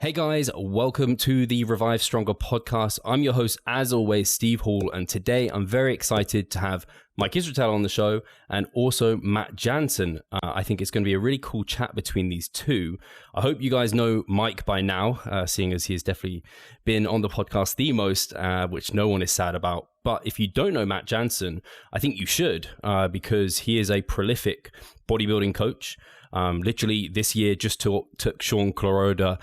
Hey guys, welcome to the Revive Stronger podcast. I'm your host, as always, Steve Hall, and today I'm very excited to have Mike Israetel on the show and also Matt Jansen. I think it's going to be a really cool chat between these two. I hope you guys know Mike by now, seeing as he has definitely been on the podcast the most, which no one is sad about. But if you don't know Matt Jansen, I think you should, because he is a prolific bodybuilding coach. Literally this year just took Shaun Clarida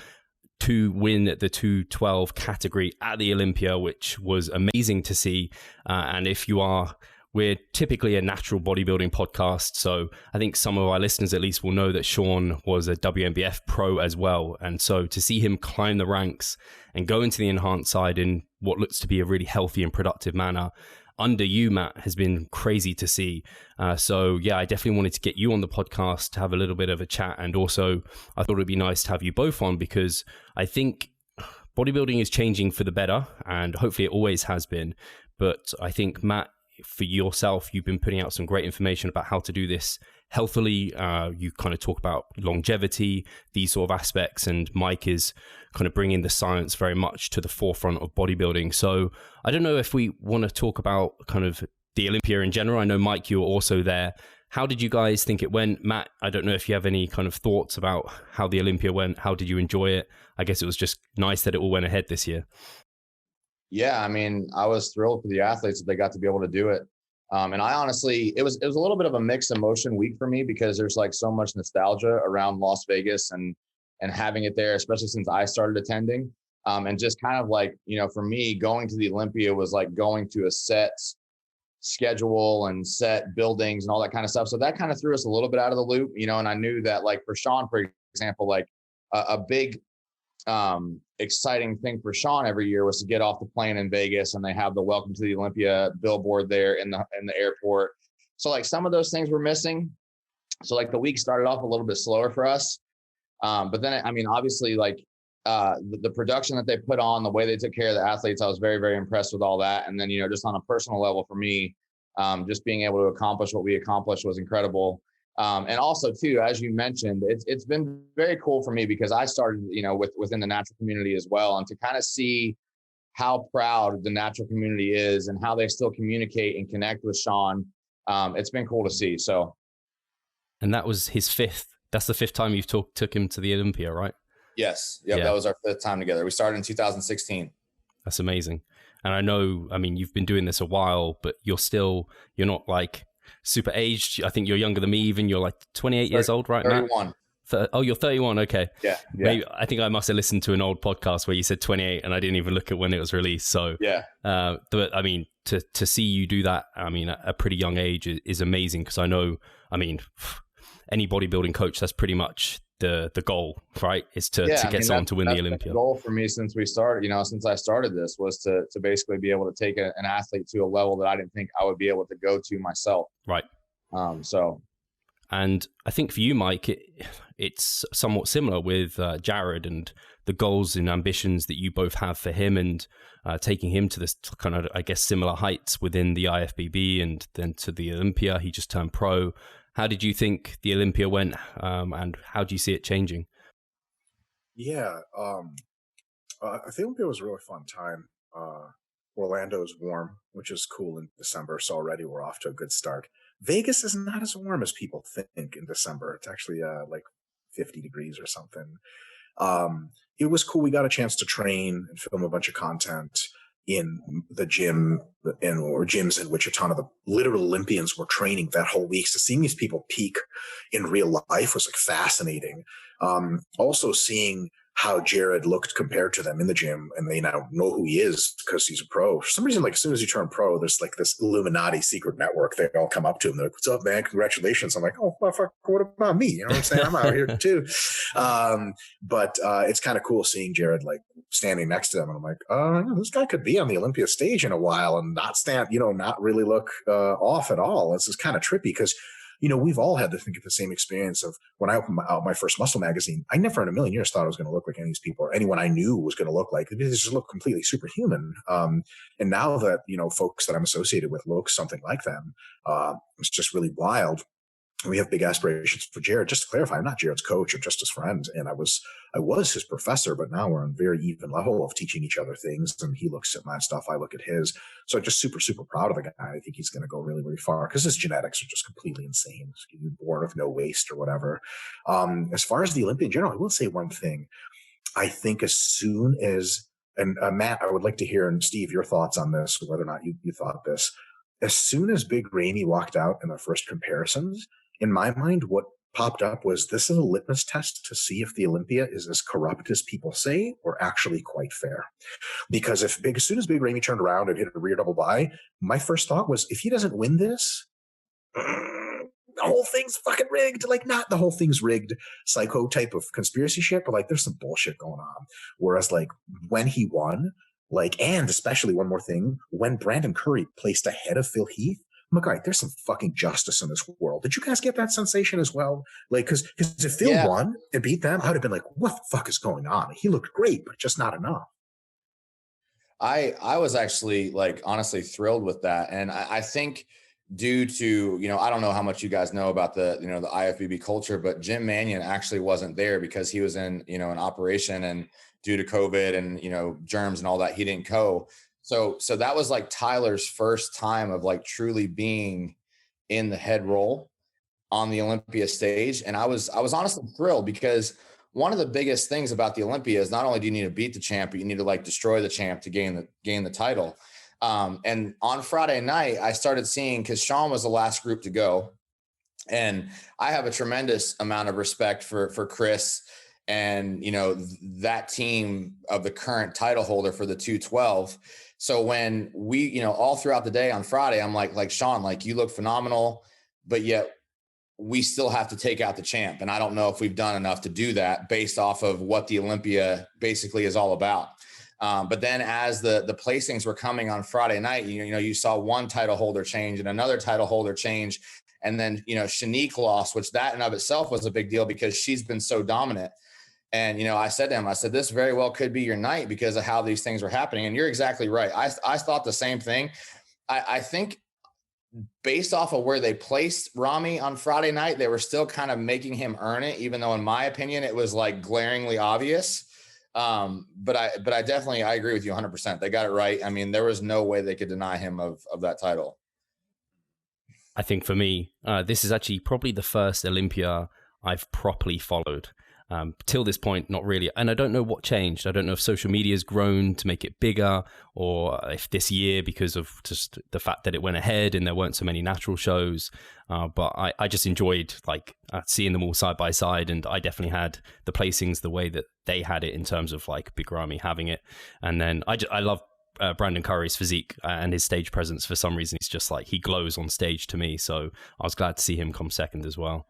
to win the 212 category at the Olympia, which was amazing to see. And if you are, we're typically a natural bodybuilding podcast, so I think some of our listeners at least will know that Shaun was a WNBF pro as well. And so to see him climb the ranks and go into the enhanced side in what looks to be a really healthy and productive manner under you, Matt, has been crazy to see. So yeah, I definitely wanted to get you on the podcast to have a little bit of a chat. And also I thought it'd be nice to have you both on because I think bodybuilding is changing for the better, and hopefully it always has been. But I think, Matt, for yourself, you've been putting out some great information about how to do this healthily. You kind of talk about longevity, these sort of aspects, and Mike is kind of bringing the science very much to the forefront of bodybuilding. So I don't know if we want to talk about kind of the Olympia in general. I know, Mike, you were also there. How did you guys think it went? Matt, I don't know if you have any kind of thoughts about how the Olympia went. How did you enjoy it? I guess it was just nice that it all went ahead this year. Yeah, I mean, I was thrilled for the athletes that they got to be able to do it. And I honestly, it was a little bit of a mixed emotion week for me because there's like so much nostalgia around Las Vegas and having it there, especially since I started attending. And just kind of like, you know, for me, going to the Olympia was like going to a set schedule and set buildings and all that kind of stuff. So that kind of threw us a little bit out of the loop, you know, and I knew that like for Shaun, for example, like a big exciting thing for Shaun every year was to get off the plane in Vegas and they have the welcome to the Olympia billboard there in the airport. So like some of those things were missing. So like the week started off a little bit slower for us. But then, I mean, obviously like the production that they put on, the way they took care of the athletes, I was very, very impressed with all that. And then, you know, just on a personal level for me, just being able to accomplish what we accomplished was incredible. And also too, as you mentioned, it's been very cool for me because I started, you know, within the natural community as well. And to kind of see how proud the natural community is and how they still communicate and connect with Shaun. It's been cool to see. So. And that was his fifth. That's the fifth time you've took him to the Olympia, right? Yes. Yep, yeah. That was our fifth time together. We started in 2016. That's amazing. And I know, I mean, you've been doing this a while, but you're not like super aged. I think you're younger than me even. You're like 28 years old, right, 31. Matt? Oh, you're 31. Okay. Yeah. Maybe, I think I must have listened to an old podcast where you said 28 and I didn't even look at when it was released. So yeah. But I mean, to see you do that, I mean, at a pretty young age is amazing because I know, I mean, any bodybuilding coach, that's pretty much the goal, right? Is to get someone to win the Olympia. The goal for me since we started, you know, since I started this was to basically be able to take an athlete to a level that I didn't think I would be able to go to myself. Right. So. And I think for you, Mike, it's somewhat similar with Jared and the goals and ambitions that you both have for him and taking him to this kind of, I guess, similar heights within the IFBB and then to the Olympia. He just turned pro. How did you think the Olympia went, and how do you see it changing? Yeah, I think Olympia was a really fun time. Orlando is warm, which is cool in December, so already we're off to a good start. Vegas is not as warm as people think in December. It's actually like 50 degrees or something. It was cool. We got a chance to train and film a bunch of content in the gym or gyms in which a ton of the literal Olympians were training that whole week. So seeing these people peak in real life was like fascinating. Also seeing how Jared looked compared to them in the gym, and they now know who he is because he's a pro. For some reason, like as soon as you turn pro, there's like this Illuminati secret network. They all come up to him. They're like, "What's up, man? Congratulations!" I'm like, "Oh, well, fuck, what about me?" You know what I'm saying? I'm out here too. But it's kind of cool seeing Jared like standing next to them, and I'm like, this guy could be on the Olympia stage in a while and not really look off at all. This is kind of trippy because, you know, we've all had to think of the same experience of when I opened out my first muscle magazine. I never in a million years thought I was going to look like any of these people or anyone I knew was going to look like. They just look completely superhuman. And now that, you know, folks that I'm associated with look something like them, it's just really wild. We have big aspirations for Jared. Just to clarify, I'm not Jared's coach, I'm just his friend. And I was his professor, but now we're on a very even level of teaching each other things. And he looks at my stuff, I look at his. So I'm just super, super proud of the guy. I think he's going to go really, really far because his genetics are just completely insane. He's born with no waist or whatever. As far as the Olympia in general, I will say one thing. I think as soon as, and Matt, I would like to hear, and Steve, your thoughts on this, whether or not you thought this. As soon as Big Ramy walked out in the first comparisons, in my mind, what popped up was this is a litmus test to see if the Olympia is as corrupt as people say or actually quite fair. Because as soon as Big Ramy turned around and hit a rear double by, my first thought was, if he doesn't win this, the whole thing's fucking rigged. Like, not the whole thing's rigged psycho type of conspiracy shit, but like there's some bullshit going on. Whereas like when he won, like, and especially one more thing, when Brandon Curry placed ahead of Phil Heath, I'm like, all right, there's some fucking justice in this world. Did you guys get that sensation as well? Like, because if Phil won and beat them, I would have been like, what the fuck is going on? He looked great, but just not enough. I was actually like honestly thrilled with that. And I think due to, I don't know how much you guys know about the IFBB culture, but Jim Mannion actually wasn't there because he was in, an operation, and due to COVID and, germs and all that, he didn't go. So that was like Tyler's first time of like truly being in the head role on the Olympia stage. And I was honestly thrilled because one of the biggest things about the Olympia is not only do you need to beat the champ, but you need to like destroy the champ to gain the title. And on Friday night, I started seeing, because Shaun was the last group to go, and I have a tremendous amount of respect for Chris and, that team of the current title holder for the 212. So when we, all throughout the day on Friday, I'm like, Shaun, like, you look phenomenal, but yet we still have to take out the champ. And I don't know if we've done enough to do that based off of what the Olympia basically is all about. But then as the placings were coming on Friday night, you saw one title holder change and another title holder change. And then, Shanique lost, which that in of itself was a big deal because she's been so dominant. And, I said to him, this very well could be your night because of how these things were happening. And you're exactly right. I thought the same thing. I think based off of where they placed Ramy on Friday night, they were still kind of making him earn it, even though in my opinion, it was like glaringly obvious. But I definitely, I agree with you 100%. They got it right. I mean, there was no way they could deny him of that title. I think for me, this is actually probably the first Olympia I've properly followed. Till this point, not really. And I don't know what changed. I don't know if social media has grown to make it bigger, or if this year, because of just the fact that it went ahead and there weren't so many natural shows. But I just enjoyed like seeing them all side by side. And I definitely had the placings the way that they had it in terms of like Big Ramy having it. And then I love Brandon Curry's physique and his stage presence. For some reason, he's just like, he glows on stage to me. So I was glad to see him come second as well.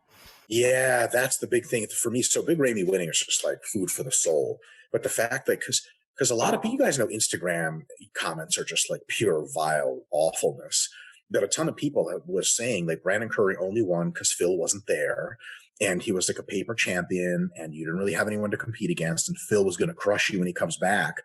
Yeah, that's the big thing for me. So Big Ramy winning is just like food for the soul. But the fact that, because a lot of people, you guys know, Instagram comments are just like pure vile awfulness. That a ton of people was saying like Brandon Curry only won because Phil wasn't there, and he was like a paper champion, and you didn't really have anyone to compete against, and Phil was going to crush you when he comes back.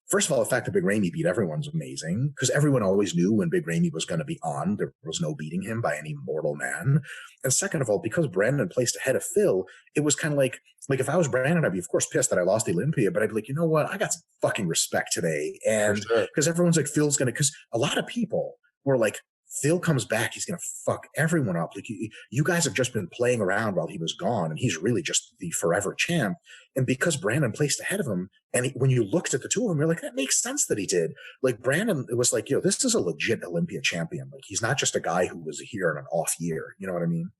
First of all, the fact that Big Ramy beat everyone's amazing, because everyone always knew when Big Ramy was going to be on, there was no beating him by any mortal man. And second of all, because Brandon placed ahead of Phil, it was kind of like if I was Brandon, I'd be, of course, pissed that I lost the Olympia, but I'd be like, you know what? I got some fucking respect today. And because everyone's like, Phil's going to, because a lot of people were like, Phil comes back, he's going to fuck everyone up. Like, you guys have just been playing around while he was gone, and he's really just the forever champ. And because Brandon placed ahead of him, and when you looked at the two of them, you're like, that makes sense that he did. Like, Brandon, it was like, this is a legit Olympia champion. Like, he's not just a guy who was here in an off year. You know what I mean?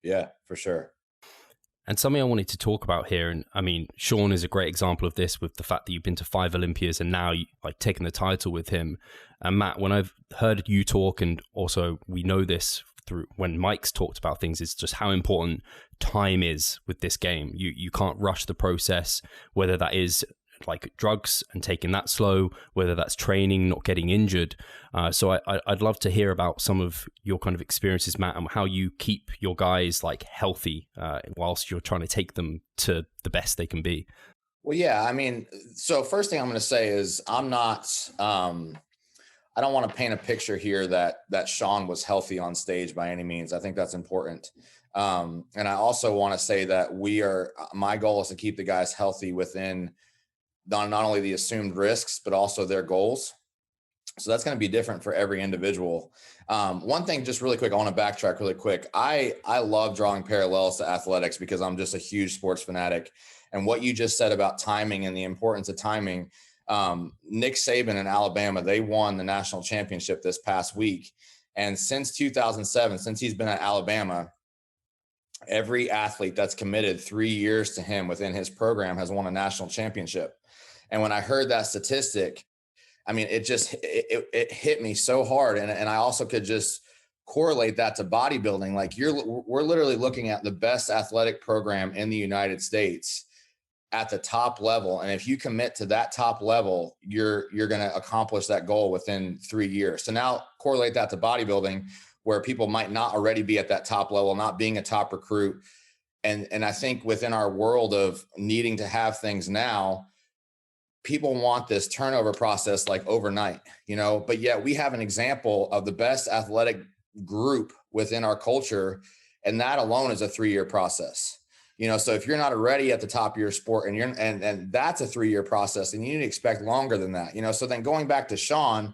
Yeah, for sure. And something I wanted to talk about here, and I mean, Shaun is a great example of this with the fact that you've been to 5 Olympias and now like taking the title with him. And Matt, when I've heard you talk, and also we know this through when Mike's talked about things, is just how important time is with this game. You can't rush the process, whether that is like drugs and taking that slow, whether that's training, not getting injured. So I'd love to hear about some of your kind of experiences, Matt, and how you keep your guys like healthy whilst you're trying to take them to the best they can be. Well, yeah, I mean, so first thing I'm going to say is I'm not, I don't want to paint a picture here that Shaun was healthy on stage by any means. I think that's important. And I also want to say that my goal is to keep the guys healthy within not only the assumed risks, but also their goals. So that's going to be different for every individual. One thing, just really quick, I want to backtrack really quick. I love drawing parallels to athletics because I'm just a huge sports fanatic. And what you just said about timing and the importance of timing, Nick Saban in Alabama, they won the national championship this past week. And since 2007, since he's been at Alabama, every athlete that's committed 3 years to him within his program has won a national championship. And when I heard that statistic, I mean, it hit me so hard. And I also could just correlate that to bodybuilding. Like we're literally looking at the best athletic program in the United States at the top level. And if you commit to that top level, you're going to accomplish that goal within 3 years. So now correlate that to bodybuilding, where people might not already be at that top level, not being a top recruit. And I think within our world of needing to have things now, people want this turnover process like overnight, but yet we have an example of the best athletic group within our culture. And that alone is a 3-year process. So if you're not already at the top of your sport and that's a 3-year process, and you need to expect longer than that, so then going back to Shaun,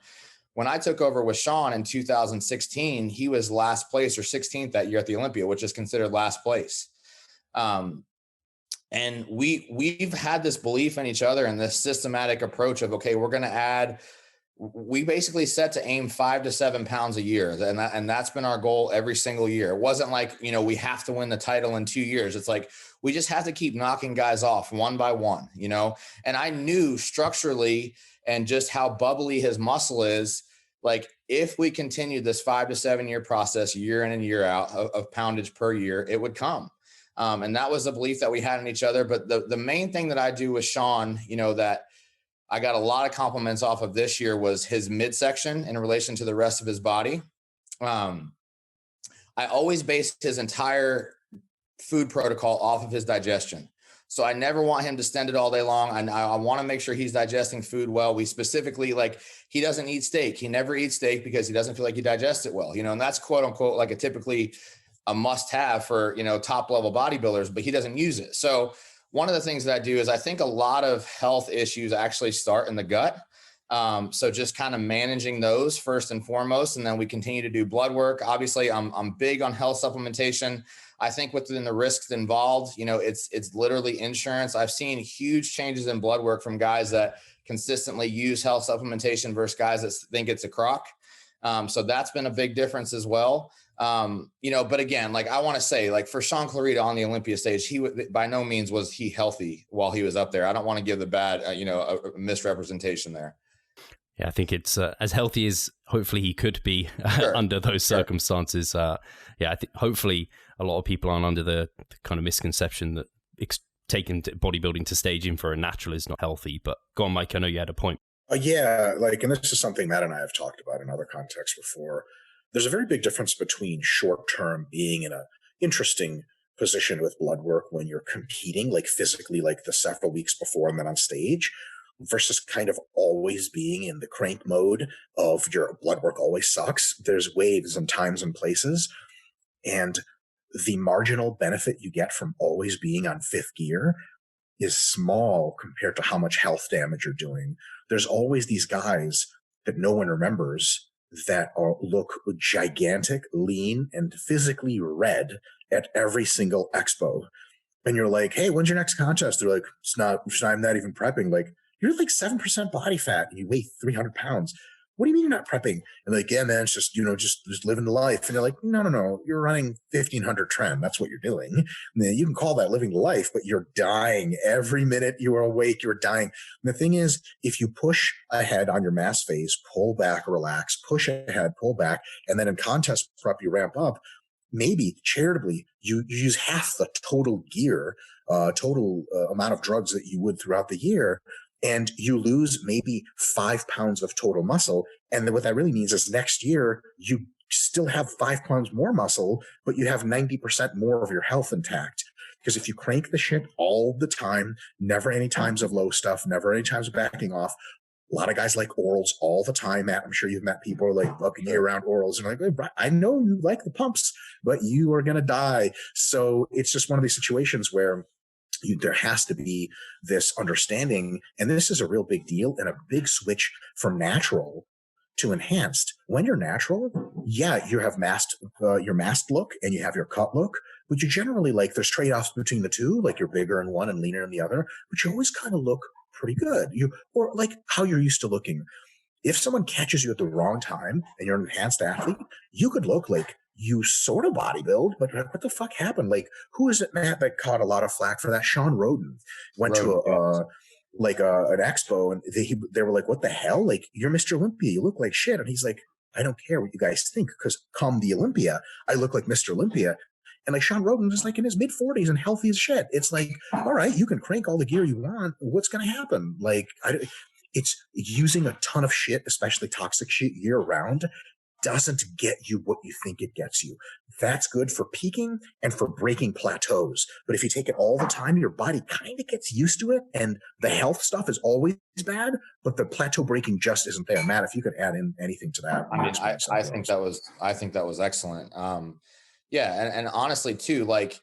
when I took over with Shaun in 2016, he was last place or 16th that year at the Olympia, which is considered last place. And we've had this belief in each other and this systematic approach of, okay, we basically set to aim 5 to 7 pounds a year. And that's been our goal every single year. It wasn't like, we have to win the title in 2 years. It's like, we just have to keep knocking guys off one by one, and I knew structurally and just how bubbly his muscle is. Like if we continued this 5 to 7 year process, year in and year out of poundage per year, it would come. And that was the belief that we had in each other. But the main thing that I do with Shaun, that I got a lot of compliments off of this year was his midsection in relation to the rest of his body. I always based his entire food protocol off of his digestion. So I never want him to stand it all day long. I want to make sure he's digesting food well. We specifically, he doesn't eat steak. He never eats steak because he doesn't feel like he digests it well, and that's quote unquote, like a must have for, top level bodybuilders, but he doesn't use it. So one of the things that I do is I think a lot of health issues actually start in the gut. So just kind of managing those first and foremost, and then we continue to do blood work. Obviously I'm big on health supplementation. I think within the risks involved, it's literally insurance. I've seen huge changes in blood work from guys that consistently use health supplementation versus guys that think it's a crock. So that's been a big difference as well. But again, I want to say, for Shaun Clarida on the Olympia stage, by no means was he healthy while he was up there. I don't want to give the bad, a misrepresentation there. Yeah, I think it's as healthy as hopefully he could be Sure. under those circumstances. I think hopefully a lot of people aren't under the kind of misconception that taking bodybuilding to staging for a natural is not healthy. But go on, Mike, I know you had a point. Yeah, and this is something Matt and I have talked about in other contexts before. There's a very big difference between short-term being in a interesting position with blood work when you're competing, physically, the several weeks before and then on stage, versus kind of always being in the crank mode of your blood work always sucks. There's waves and times and places. And the marginal benefit you get from always being on fifth gear is small compared to how much health damage you're doing. There's always these guys that no one remembers that look gigantic, lean, and physically red at every single expo. And you're like, hey, when's your next contest? They're like, I'm not even prepping. You're 7% body fat and you weigh 300 pounds. What do you mean you're not prepping? And yeah, man, it's just, just living the life. And you're like, no, you're running 1500 trend. That's what you're doing. And you can call that living the life, but you're dying every minute you are awake. You're dying. And the thing is, if you push ahead on your mass phase, pull back, relax, push ahead, pull back, and then in contest prep, you ramp up, maybe charitably, you use half the total gear, amount of drugs that you would throughout the year. And you lose maybe 5 pounds of total muscle. And then what that really means is next year, you still have 5 pounds more muscle, but you have 90% more of your health intact. Because if you crank the shit all the time, never any times of low stuff, never any times of backing off, A lot of guys like orals all the time, Matt. I'm sure you've met people like upping you around orals and like, hey, I know you like the pumps, but you are going to die. So it's just one of these situations where there has to be this understanding. And this is a real big deal and a big switch from natural to enhanced. When you're natural, yeah, you have your masked look and you have your cut look, but you generally like there's trade-offs between the two, like you're bigger in one and leaner in the other, but you always kind of look pretty good. Or like how you're used to looking. If someone catches you at the wrong time and you're an enhanced athlete, you could look like you sort of bodybuild, but what the fuck happened? Like, who is it, Matt, that caught a lot of flack for that? Shaun Roden went to an expo and they were like, what the hell? Like, you're Mr. Olympia. You look like shit. And he's like, I don't care what you guys think, because come the Olympia, I look like Mr. Olympia. And like Shaun Roden is like in his mid-40s and healthy as shit. It's like, all right, you can crank all the gear you want. What's going to happen? Like, it's using a ton of shit, especially toxic shit year round, doesn't get you what you think it gets you. That's good for peaking and for breaking plateaus. But if you take it all the time, your body kind of gets used to it. And the health stuff is always bad, but the plateau breaking just isn't there. Matt, if you could add in anything to that. I mean, I think that was excellent. Yeah. And honestly too, like,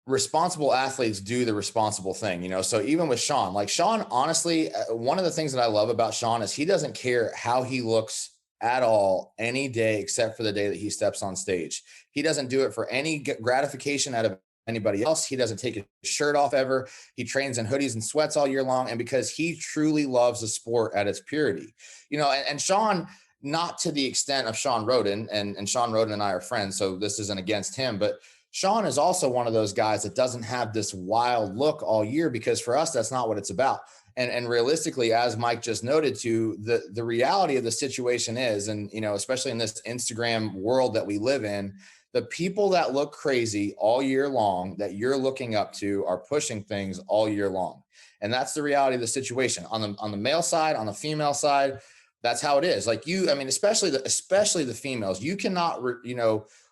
responsible athletes do the responsible thing, you know? So even with Shaun, like Shaun, honestly, one of the things that I love about Shaun is he doesn't care how he looks at all any day, except for the day that he steps on stage. He doesn't do it for any gratification out of anybody else. He doesn't take his shirt off ever. He trains in hoodies and sweats all year long. And because he truly loves the sport at its purity, you know, and Shaun, not to the extent of Shaun Roden, and Shaun Roden and I are friends, so this isn't against him, but Shaun is also one of those guys that doesn't have this wild look all year, because for us, that's not what it's about. And realistically, as Mike just noted too, the reality of the situation is, and, you know, especially in this Instagram world that we live in, the people that look crazy all year long that you're looking up to are pushing things all year long. And that's the reality of the situation on the male side, on the female side. That's how it is. Like especially the females, you cannot,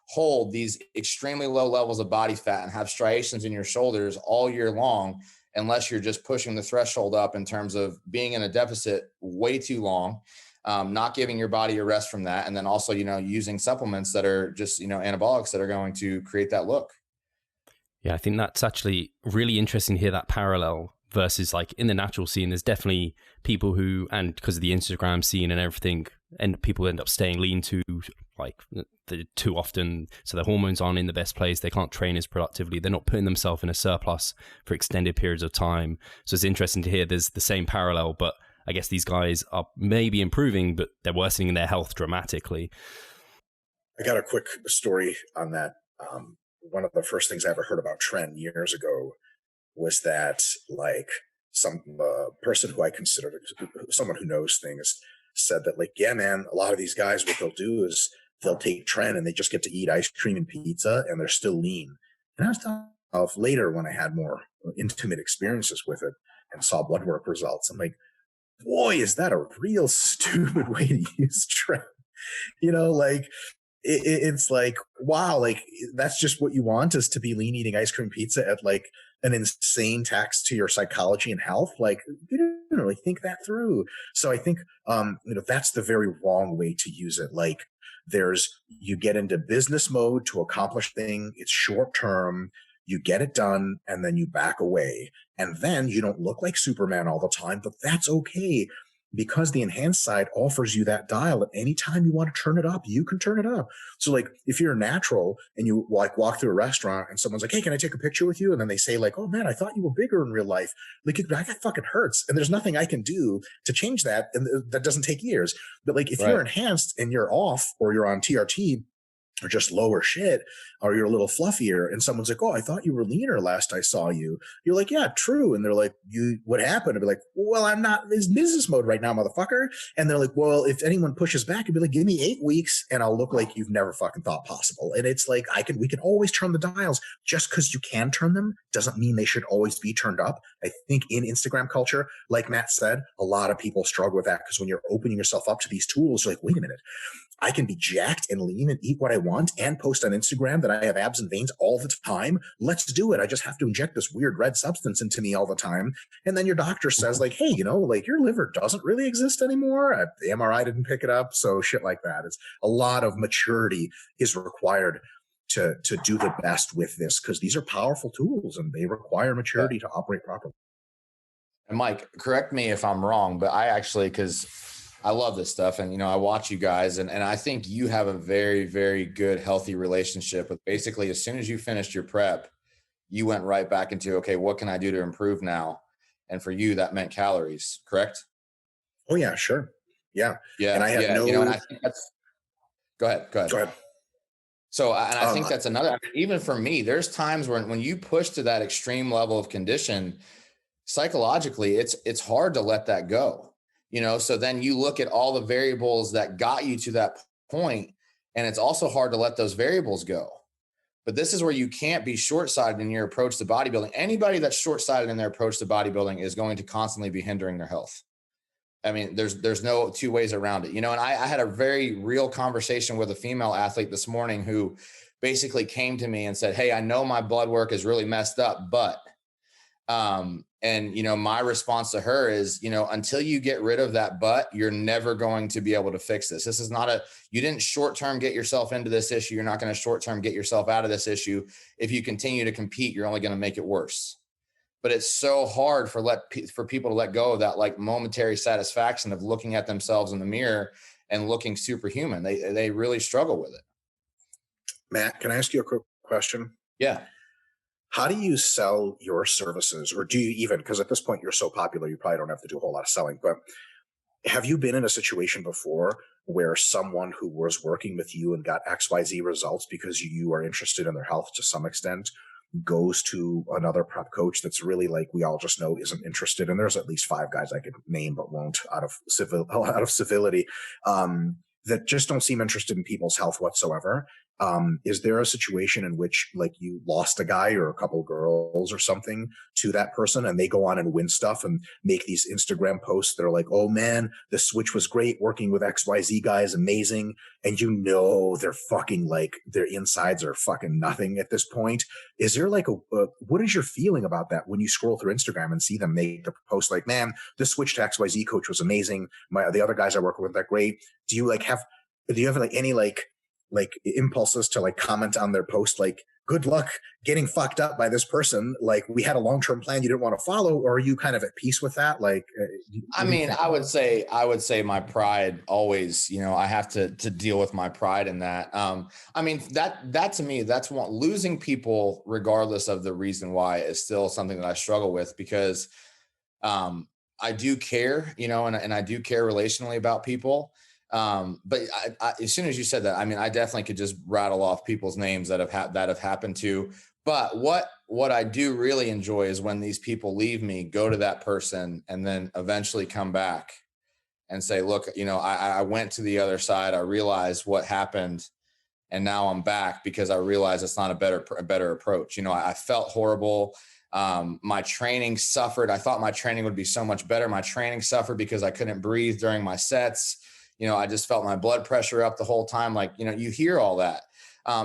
hold these extremely low levels of body fat and have striations in your shoulders all year long, unless you're just pushing the threshold up in terms of being in a deficit way too long, not giving your body a rest from that. And then also, using supplements that are just, anabolics that are going to create that look. Yeah, I think that's actually really interesting to hear that parallel versus like in the natural scene. There's definitely people who, and because of the Instagram scene and everything, and people end up staying lean too often, so their hormones aren't in the best place, they can't train as productively, they're not putting themselves in a surplus for extended periods of time. So it's interesting to hear there's the same parallel, but I guess these guys are maybe improving, but they're worsening their health dramatically. I got a quick story on that. One of the first things I ever heard about Tren years ago was that, like, some person who I considered someone who knows things said that, like, yeah, man, a lot of these guys, what they'll do is they'll take Tren and they just get to eat ice cream and pizza and they're still lean. And I was telling myself later, when I had more intimate experiences with it and saw blood work results, I'm like, boy, is that a real stupid way to use Tren. It's like, wow, like that's just what you want, is to be lean eating ice cream pizza at like an insane tax to your psychology and health. Like, you didn't really think that through. So I think, that's the very wrong way to use it. Like, you get into business mode to accomplish thing. It's short term. You get it done and then you back away. And then you don't look like Superman all the time, but that's okay, because the enhanced side offers you that dial. At any time you want to turn it up, you can turn it up. So like if you're natural and you like walk through a restaurant and someone's like, hey, can I take a picture with you? And then they say like, oh man, I thought you were bigger in real life. Like that fucking hurts. And there's nothing I can do to change that. And that doesn't take years. But like if you're enhanced and you're off, or you're on TRT, or just lower shit, or you're a little fluffier, and someone's like, oh, I thought you were leaner last I saw you. You're like, yeah, true. And they're like, what happened? I'd be like, well, I'm not in business mode right now, motherfucker. And they're like, well, if anyone pushes back, I'd be like, give me 8 weeks and I'll look like you've never fucking thought possible. And it's like, we can always turn the dials. Just because you can turn them doesn't mean they should always be turned up. I think in Instagram culture, like Matt said, a lot of people struggle with that, because when you're opening yourself up to these tools, you're like, wait a minute, I can be jacked and lean and eat what I want and post on Instagram that I have abs and veins all the time. Let's do it. I just have to inject this weird red substance into me all the time. And then your doctor says like, hey, like your liver doesn't really exist anymore. The MRI didn't pick it up. So shit like that. It's a lot of maturity is required to do the best with this, because these are powerful tools and they require maturity to operate properly. And Mike, correct me if I'm wrong, but I actually, because I love this stuff and, I watch you guys and I think you have a very, very good, healthy relationship with basically as soon as you finished your prep, you went right back into, okay, what can I do to improve now? And for you, that meant calories, correct? Oh yeah, sure. Yeah. Yeah. And I had and I think that's, go ahead. So, and I think that's another, even for me, there's times when you push to that extreme level of condition, psychologically, it's hard to let that go, so then you look at all the variables that got you to that point, and it's also hard to let those variables go. But this is where you can't be short-sighted in your approach to bodybuilding. Anybody that's short-sighted in their approach to bodybuilding is going to constantly be hindering their health. I mean, there's no two ways around it, and I had a very real conversation with a female athlete this morning who basically came to me and said, hey, I know my blood work is really messed up, but my response to her is, until you get rid of that but, you're never going to be able to fix this. This is not you didn't short-term get yourself into this issue. You're not going to short-term get yourself out of this issue. If you continue to compete, you're only going to make it worse. But it's so hard for people to let go of that like momentary satisfaction of looking at themselves in the mirror and looking superhuman. They really struggle with it. Matt, can I ask you a quick question? Yeah. How do you sell your services, or do you even, because at this point you're so popular, you probably don't have to do a whole lot of selling, but have you been in a situation before where someone who was working with you and got XYZ results because you are interested in their health to some extent goes to another prep coach that's really like we all just know isn't interested? And there's at least 5 guys I could name but won't out of civility that just don't seem interested in people's health whatsoever. Is there a situation in which like you lost a guy or a couple girls or something to that person and they go on and win stuff and make these Instagram posts that are like, oh man, the switch was great working with XYZ guys, amazing. And they're fucking like their insides are fucking nothing at this point. Is there like what is your feeling about that when you scroll through Instagram and see them make the post like, man, this switch to XYZ coach was amazing. The other guys I work with, they're great. Do you have like any like impulses to like comment on their post like, good luck getting fucked up by this person, like we had a long-term plan you didn't want to follow? Or are you kind of at peace with that? Like I would say my pride always, I have to deal with my pride in that. That to me, that's one, losing people regardless of the reason why is still something that I struggle with, because I do care, and I do care relationally about people. But as soon as you said that, I definitely could just rattle off people's names that have happened to. But what I do really enjoy is when these people leave me, go to that person, and then eventually come back and say, look, I went to the other side. I realized what happened, and now I'm back because I realized it's not a better approach. I felt horrible. My training suffered. I thought my training would be so much better. My training suffered because I couldn't breathe during my sets. I just felt my blood pressure up the whole time. Like, you hear all that.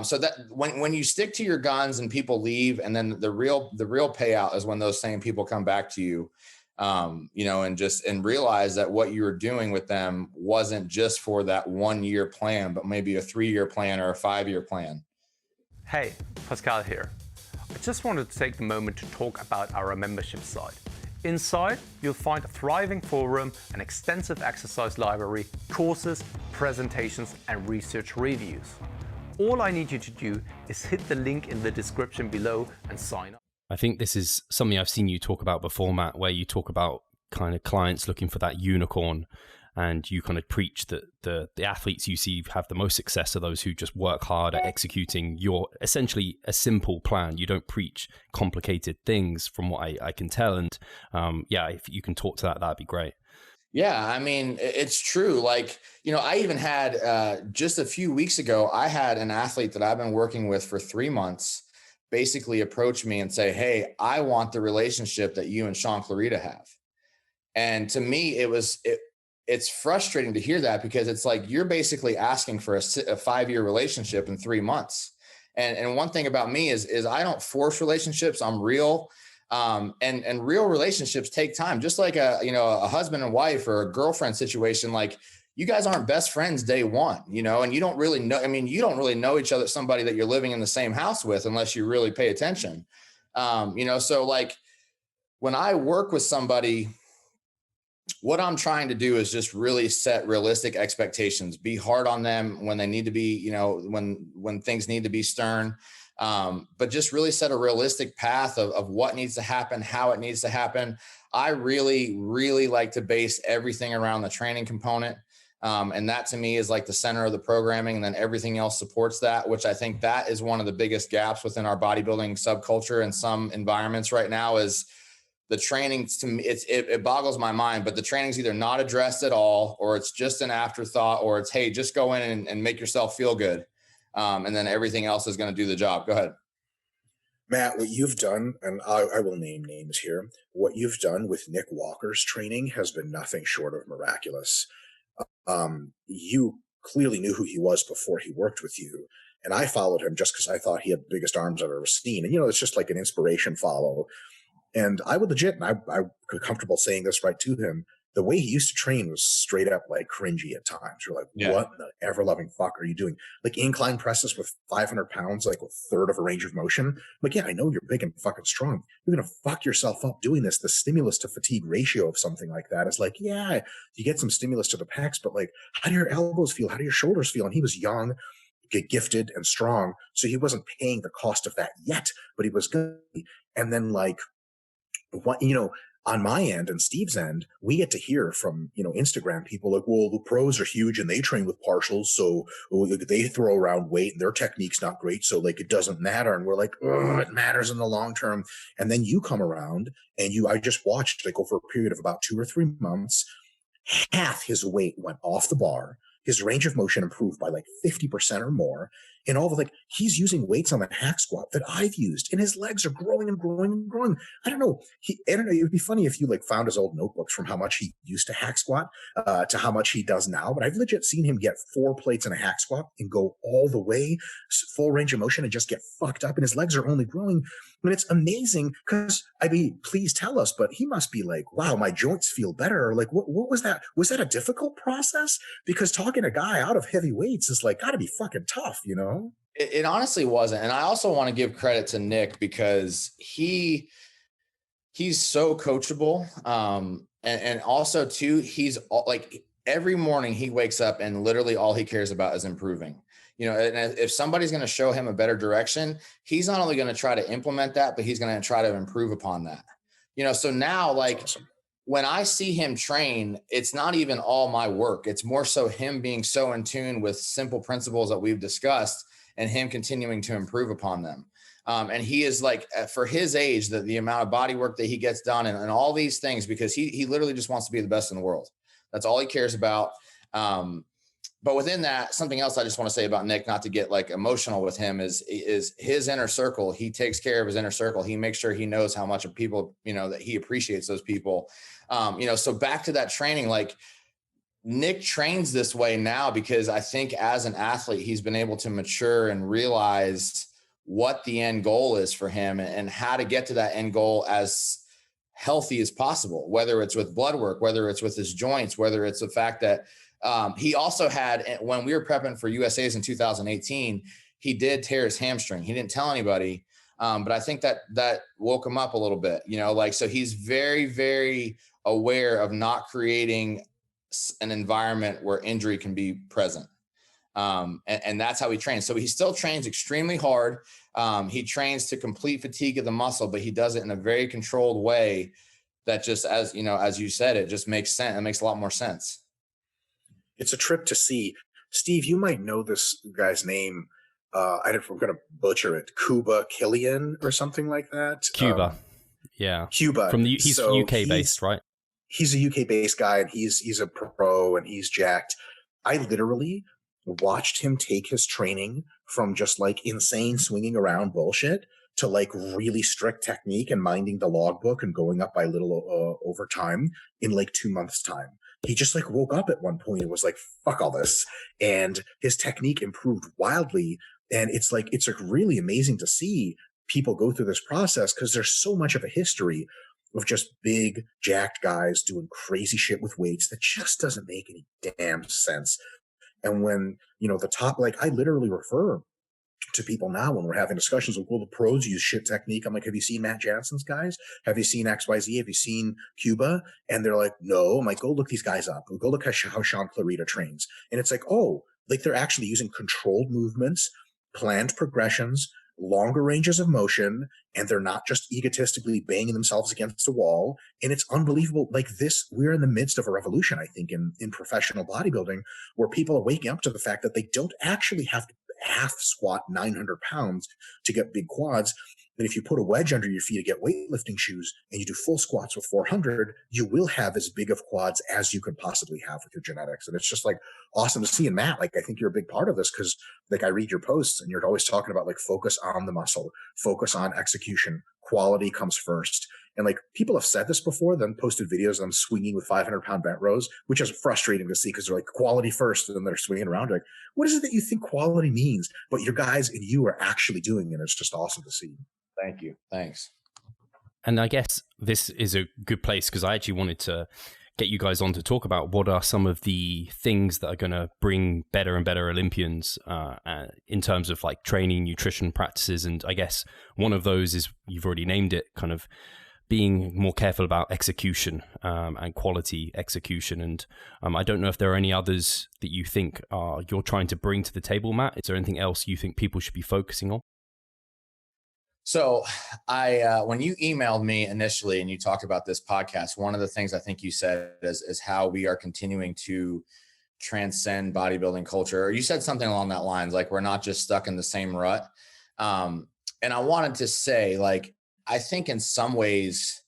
So that when you stick to your guns and people leave, and then the real payout is when those same people come back to you, and realize that what you were doing with them wasn't just for that 1-year plan, but maybe a 3-year plan or a 5-year plan. Hey, Pascal here. I just wanted to take a moment to talk about our membership site. Inside, you'll find a thriving forum, an extensive exercise library, courses, presentations, and research reviews. All I need you to do is hit the link in the description below and sign up. I think this is something I've seen you talk about before, Matt, where you talk about kind of clients looking for that unicorn, and you kind of preach that the athletes you see have the most success are those who just work hard at executing your essentially a simple plan. You don't preach complicated things, from what I can tell. And if you can talk to that, that'd be great. Yeah, it's true. Like, I even had just a few weeks ago, I had an athlete that I've been working with for 3 months basically approach me and say, hey, I want the relationship that you and Shaun Clarida have. And to me, it's frustrating to hear that, because it's like, you're basically asking for a 5-year relationship in 3 months. And one thing about me is I don't force relationships. I'm real. And real relationships take time, just like a husband and wife or a girlfriend situation. Like, you guys aren't best friends day one, and you don't really know. I mean, you don't really know each other, somebody that you're living in the same house with, unless you really pay attention. So like, when I work with somebody, what I'm trying to do is just really set realistic expectations, be hard on them when they need to be, when things need to be stern. But just really set a realistic path of what needs to happen, how it needs to happen. I really, really like to base everything around the training component. And that to me is like the center of the programming, and then everything else supports that, which I think that is one of the biggest gaps within our bodybuilding subculture in some environments right now. Is the training, to me, it boggles my mind, but the training's either not addressed at all, or it's just an afterthought, or it's, hey, just go in and make yourself feel good. And then everything else is going to do the job. Go ahead. Matt, what you've done, and I will name names here, what you've done with Nick Walker's training has been nothing short of miraculous. You clearly knew who he was before he worked with you. And I followed him just because I thought he had the biggest arms I've ever seen. And, it's just like an inspiration follow. And I would legit, and I'm comfortable saying this right to him, the way he used to train was straight up like cringy at times. You're like, What in the ever-loving fuck are you doing? Like incline presses with 500 pounds, like a third of a range of motion. I'm like, yeah, I know you're big and fucking strong. You're going to fuck yourself up doing this. The stimulus to fatigue ratio of something like that is like, yeah, you get some stimulus to the pecs, but like, how do your elbows feel? How do your shoulders feel? And he was young, gifted, and strong. So he wasn't paying the cost of that yet, but he was good. And then like, on my end and Steve's end, we get to hear from, Instagram people like, well, the pros are huge and they train with partials. So they throw around weight and their technique's not great. So like, it doesn't matter. And we're like, oh, it matters in the long term. And then you come around and I just watched like over a period of about 2 or 3 months, half his weight went off the bar. His range of motion improved by like 50% or more. And all of like, he's using weights on the hack squat that I've used, and his legs are growing and growing and growing. I don't know. It would be funny if you like found his old notebooks from how much he used to hack squat to how much he does now. But I've legit seen him get 4 plates in a hack squat and go all the way, full range of motion, and just get fucked up. And his legs are only growing. And it's amazing because, please tell us, but he must be like, wow, my joints feel better. Like, what was that? Was that a difficult process? Because talking a guy out of heavy weights is like, gotta be fucking tough, It honestly wasn't. And I also want to give credit to Nick, because he's so coachable. And also too, he's like, every morning he wakes up and literally all he cares about is improving. And if somebody's going to show him a better direction, he's not only going to try to implement that, but he's going to try to improve upon that. So now, like, awesome. When I see him train, it's not even all my work. It's more so him being so in tune with simple principles that we've discussed, and him continuing to improve upon them. And he is like, for his age, the amount of body work that he gets done and all these things, because he literally just wants to be the best in the world. That's all he cares about. But within that, something else I just want to say about Nick, not to get like emotional with him, is his inner circle. He takes care of his inner circle. He makes sure he knows how much of people, that he appreciates those people. So back to that training, like, Nick trains this way now because I think as an athlete, he's been able to mature and realize what the end goal is for him and how to get to that end goal as healthy as possible, whether it's with blood work, whether it's with his joints, whether it's the fact that he also had, when we were prepping for USA's in 2018, he did tear his hamstring. He didn't tell anybody. But I think that woke him up a little bit, so he's very, very aware of not creating an environment where injury can be present. And that's how he trains. So he still trains extremely hard. He trains to complete fatigue of the muscle, but he does it in a very controlled way that just, as you said, it just makes sense. It makes a lot more sense. It's a trip to see. Steve, you might know this guy's name. I'm going to butcher it. Cuba Killian or something like that. Cuba. Yeah. Cuba. He's UK based, right? He's a UK based guy, and he's a pro, and he's jacked. I literally watched him take his training from just like insane swinging around bullshit to like really strict technique and minding the logbook and going up by little over time in like 2 months time. he just like woke up at one point and was like, fuck all this. And his technique improved wildly. And it's like really amazing to see people go through this process, because there's so much of a history of just big jacked guys doing crazy shit with weights that just doesn't make any damn sense. And when, the top, like I literally refer to people now when we're having discussions like, well, the pros use shit technique. I'm like, have you seen Matt Jansen's guys? Have you seen XYZ? Have you seen Cuba? And they're like, no. I'm like, go look these guys up. Go look how Shaun Clarida trains. And it's like, oh, like they're actually using controlled movements, planned progressions, longer ranges of motion, and they're not just egotistically banging themselves against the wall. And it's unbelievable. Like this, we're in the midst of a revolution, I think, in professional bodybuilding, where people are waking up to the fact that they don't actually have to half squat 900 pounds to get big quads. And if you put a wedge under your feet to get weightlifting shoes and you do full squats with 400, you will have as big of quads as you could possibly have with your genetics. And it's just like awesome to see. And Matt, like, I think you're a big part of this, because like I read your posts and you're always talking about like focus on the muscle, focus on execution, quality comes first. And like people have said this before, then posted videos of them swinging with 500-pound bent rows, which is frustrating to see, because they're like quality first and then they're swinging around. You're like, what is it that you think quality means? But your guys and you are actually doing it. It's just awesome to see. Thank you. Thanks. And I guess this is a good place, because I actually wanted to get you guys on to talk about what are some of the things that are going to bring better and better Olympians in terms of like training, nutrition practices. And I guess one of those is, you've already named it, kind of being more careful about execution and quality execution. And I don't know if there are any others that you think you're trying to bring to the table, Matt. Is there anything else you think people should be focusing on? So when you emailed me initially and you talked about this podcast, one of the things I think you said is how we are continuing to transcend bodybuilding culture. Or you said something along that lines, like we're not just stuck in the same rut. And I wanted to say, like, I think in some ways,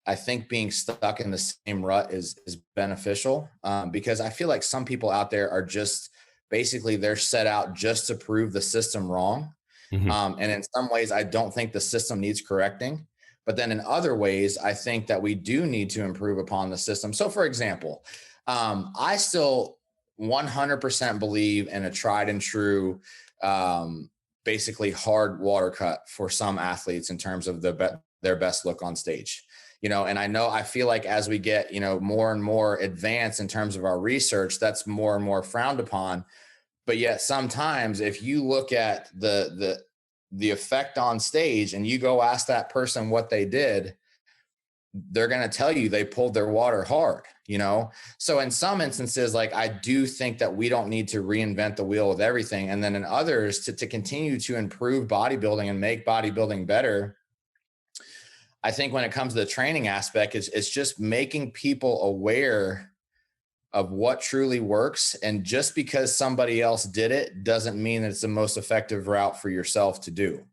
I think being stuck in the same rut is beneficial, because I feel like some people out there are just basically, they're set out just to prove the system wrong. Mm-hmm. And in some ways, I don't think the system needs correcting. But then in other ways, I think that we do need to improve upon the system. So for example, I still 100% believe in a tried and true, basically hard water cut for some athletes in terms of their best look on stage. And I feel like as we get, more and more advanced in terms of our research, that's more and more frowned upon. But yet sometimes if you look at the effect on stage and you go ask that person what they did, they're going to tell you they pulled their water hard, So in some instances, like I do think that we don't need to reinvent the wheel with everything. And then in others, to continue to improve bodybuilding and make bodybuilding better, I think when it comes to the training aspect, it's just making people aware of what truly works. And just because somebody else did it doesn't mean that it's the most effective route for yourself to do.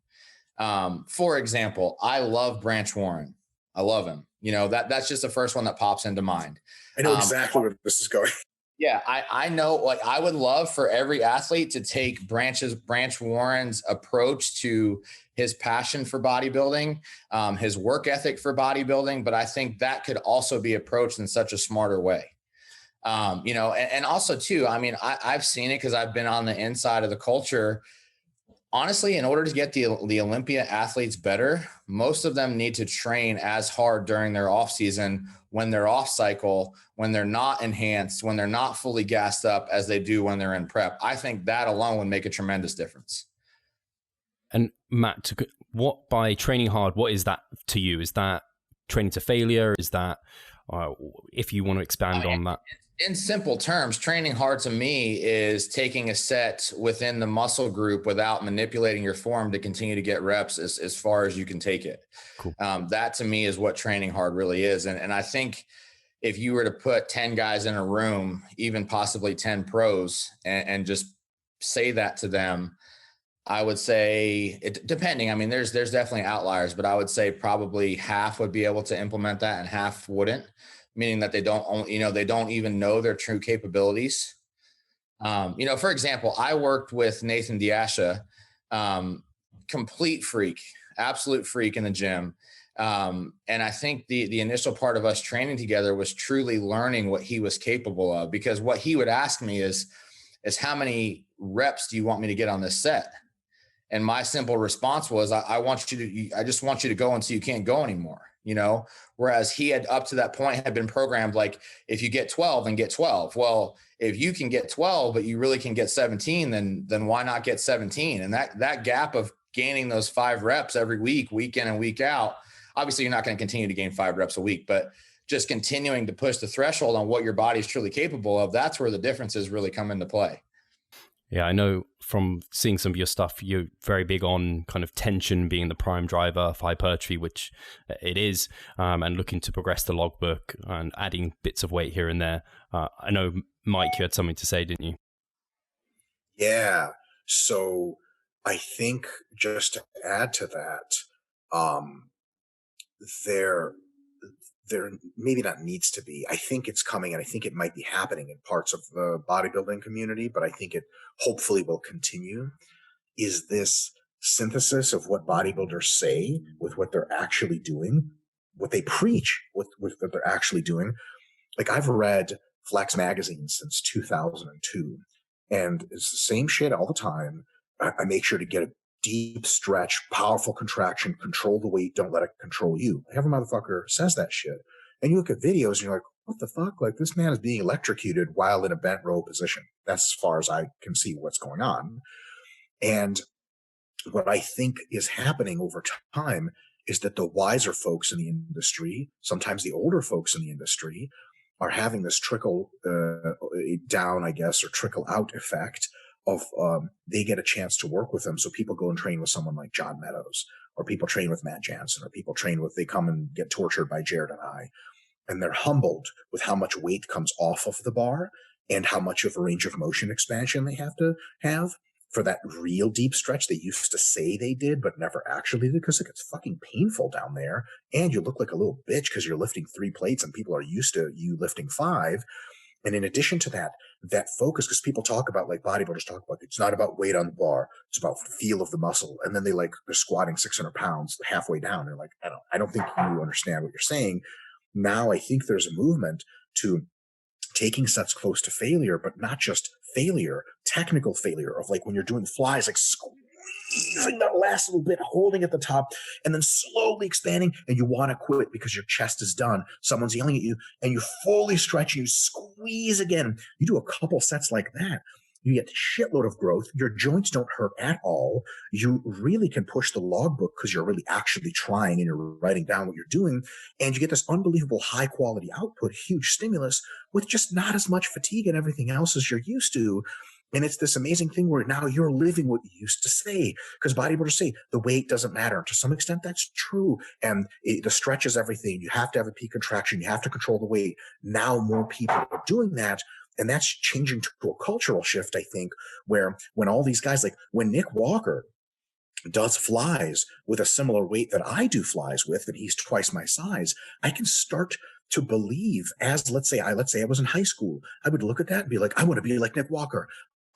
For example, I love Branch Warren. I love him. That's just the first one that pops into mind. I know exactly where this is going. Yeah, I know. Like, I would love for every athlete to take Branch Warren's approach to his passion for bodybuilding, his work ethic for bodybuilding. But I think that could also be approached in such a smarter way. And also too, I mean, I've seen it because I've been on the inside of the culture. Honestly, in order to get the Olympia athletes better, most of them need to train as hard during their off season, when they're off cycle, when they're not enhanced, when they're not fully gassed up, as they do when they're in prep. I think that alone would make a tremendous difference. And Matt, what by training hard, what is that to you? Is that training to failure? Is that, if you want to expand on that? In simple terms, training hard to me is taking a set within the muscle group without manipulating your form to continue to get reps as far as you can take it. Cool. That to me is what training hard really is. And I think if you were to put 10 guys in a room, even possibly 10 pros, and just say that to them, I would say, depending, I mean, there's definitely outliers, but I would say probably half would be able to implement that and half wouldn't. Meaning that they don't even know their true capabilities. For example, I worked with Nathan Diasha, complete freak, absolute freak in the gym. And I think the initial part of us training together was truly learning what he was capable of, because what he would ask me is how many reps do you want me to get on this set? And my simple response was, I just want you to go until you can't go anymore, you know? Whereas he had up to that point had been programmed, like, if you get 12, then get 12. Well, if you can get 12, but you really can get 17, then why not get 17? And that gap of gaining those 5 reps every week, week in and week out, obviously you're not going to continue to gain 5 reps a week, but just continuing to push the threshold on what your body is truly capable of, that's where the differences really come into play. Yeah, I know from seeing some of your stuff, you're very big on kind of tension being the prime driver for hypertrophy, which it is, and looking to progress the logbook and adding bits of weight here and there. I know, Mike, you had something to say, didn't you? Yeah. So I think just to add to that, there maybe not needs to be. I think it's coming, and I think it might be happening in parts of the bodybuilding community, but I think it hopefully will continue, is this synthesis of what bodybuilders say with what they're actually doing, what they preach with what they're actually doing. Like, I've read Flex magazine since 2002, and it's the same shit all the time. I make sure to get a deep stretch, powerful contraction, control the weight, don't let it control you. Every motherfucker says that shit. And you look at videos and you're like, what the fuck? Like, this man is being electrocuted while in a bent row position. That's as far as I can see what's going on. And what I think is happening over time is that the wiser folks in the industry, sometimes the older folks in the industry, are having this trickle down, I guess, or trickle out effect of they get a chance to work with them. So people go and train with someone like John Meadows, or people train with Matt Jansen, or people they come and get tortured by Jared and I. And they're humbled with how much weight comes off of the bar and how much of a range of motion expansion they have to have for that real deep stretch they used to say they did, but never actually did, because it gets fucking painful down there. And you look like a little bitch because you're lifting 3 plates and people are used to you lifting 5. And in addition to that, that focus, because people talk about, like bodybuilders talk about, it's not about weight on the bar, it's about the feel of the muscle. And then they're squatting 600 pounds halfway down. They're like, I don't think you understand what you're saying. Now I think there's a movement to taking sets close to failure, but not just failure, technical failure of, like, when you're doing flies, like squeezing that last little bit, holding at the top, and then slowly expanding, and you want to quit because your chest is done. Someone's yelling at you, and you fully stretch, and you squeeze again. You do a couple sets like that, you get a shitload of growth. Your joints don't hurt at all. You really can push the logbook because you're really actually trying and you're writing down what you're doing. And you get this unbelievable high quality output, huge stimulus with just not as much fatigue and everything else as you're used to. And it's this amazing thing where now you're living what you used to say, because bodybuilders say the weight doesn't matter. To some extent, that's true. And the stretch is everything. You have to have a peak contraction. You have to control the weight. Now more people are doing that. And that's changing to a cultural shift, I think, where when all these guys, like when Nick Walker does flies with a similar weight that I do flies with, and he's twice my size, I can start to believe, as let's say I was in high school, I would look at that and be like, I want to be like Nick Walker.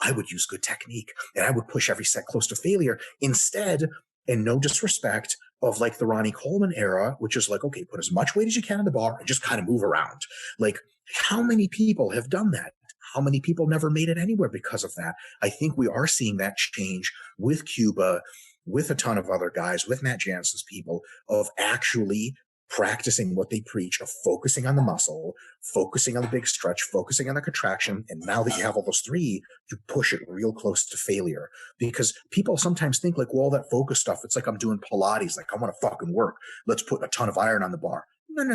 I would use good technique and I would push every set close to failure instead, and no disrespect, of like the Ronnie Coleman era, which is like, okay, put as much weight as you can on the bar and just kind of move around. Like, how many people have done that? How many people never made it anywhere because of that? I think we are seeing that change with Cuba, with a ton of other guys, with Matt Jansen's people, of actually practicing what they preach, of focusing on the muscle, focusing on the big stretch, focusing on the contraction. And now that you have all those 3, you push it real close to failure. Because people sometimes think like, well, all that focus stuff, it's like I'm doing Pilates, like I want to fucking work. Let's put a ton of iron on the bar. No.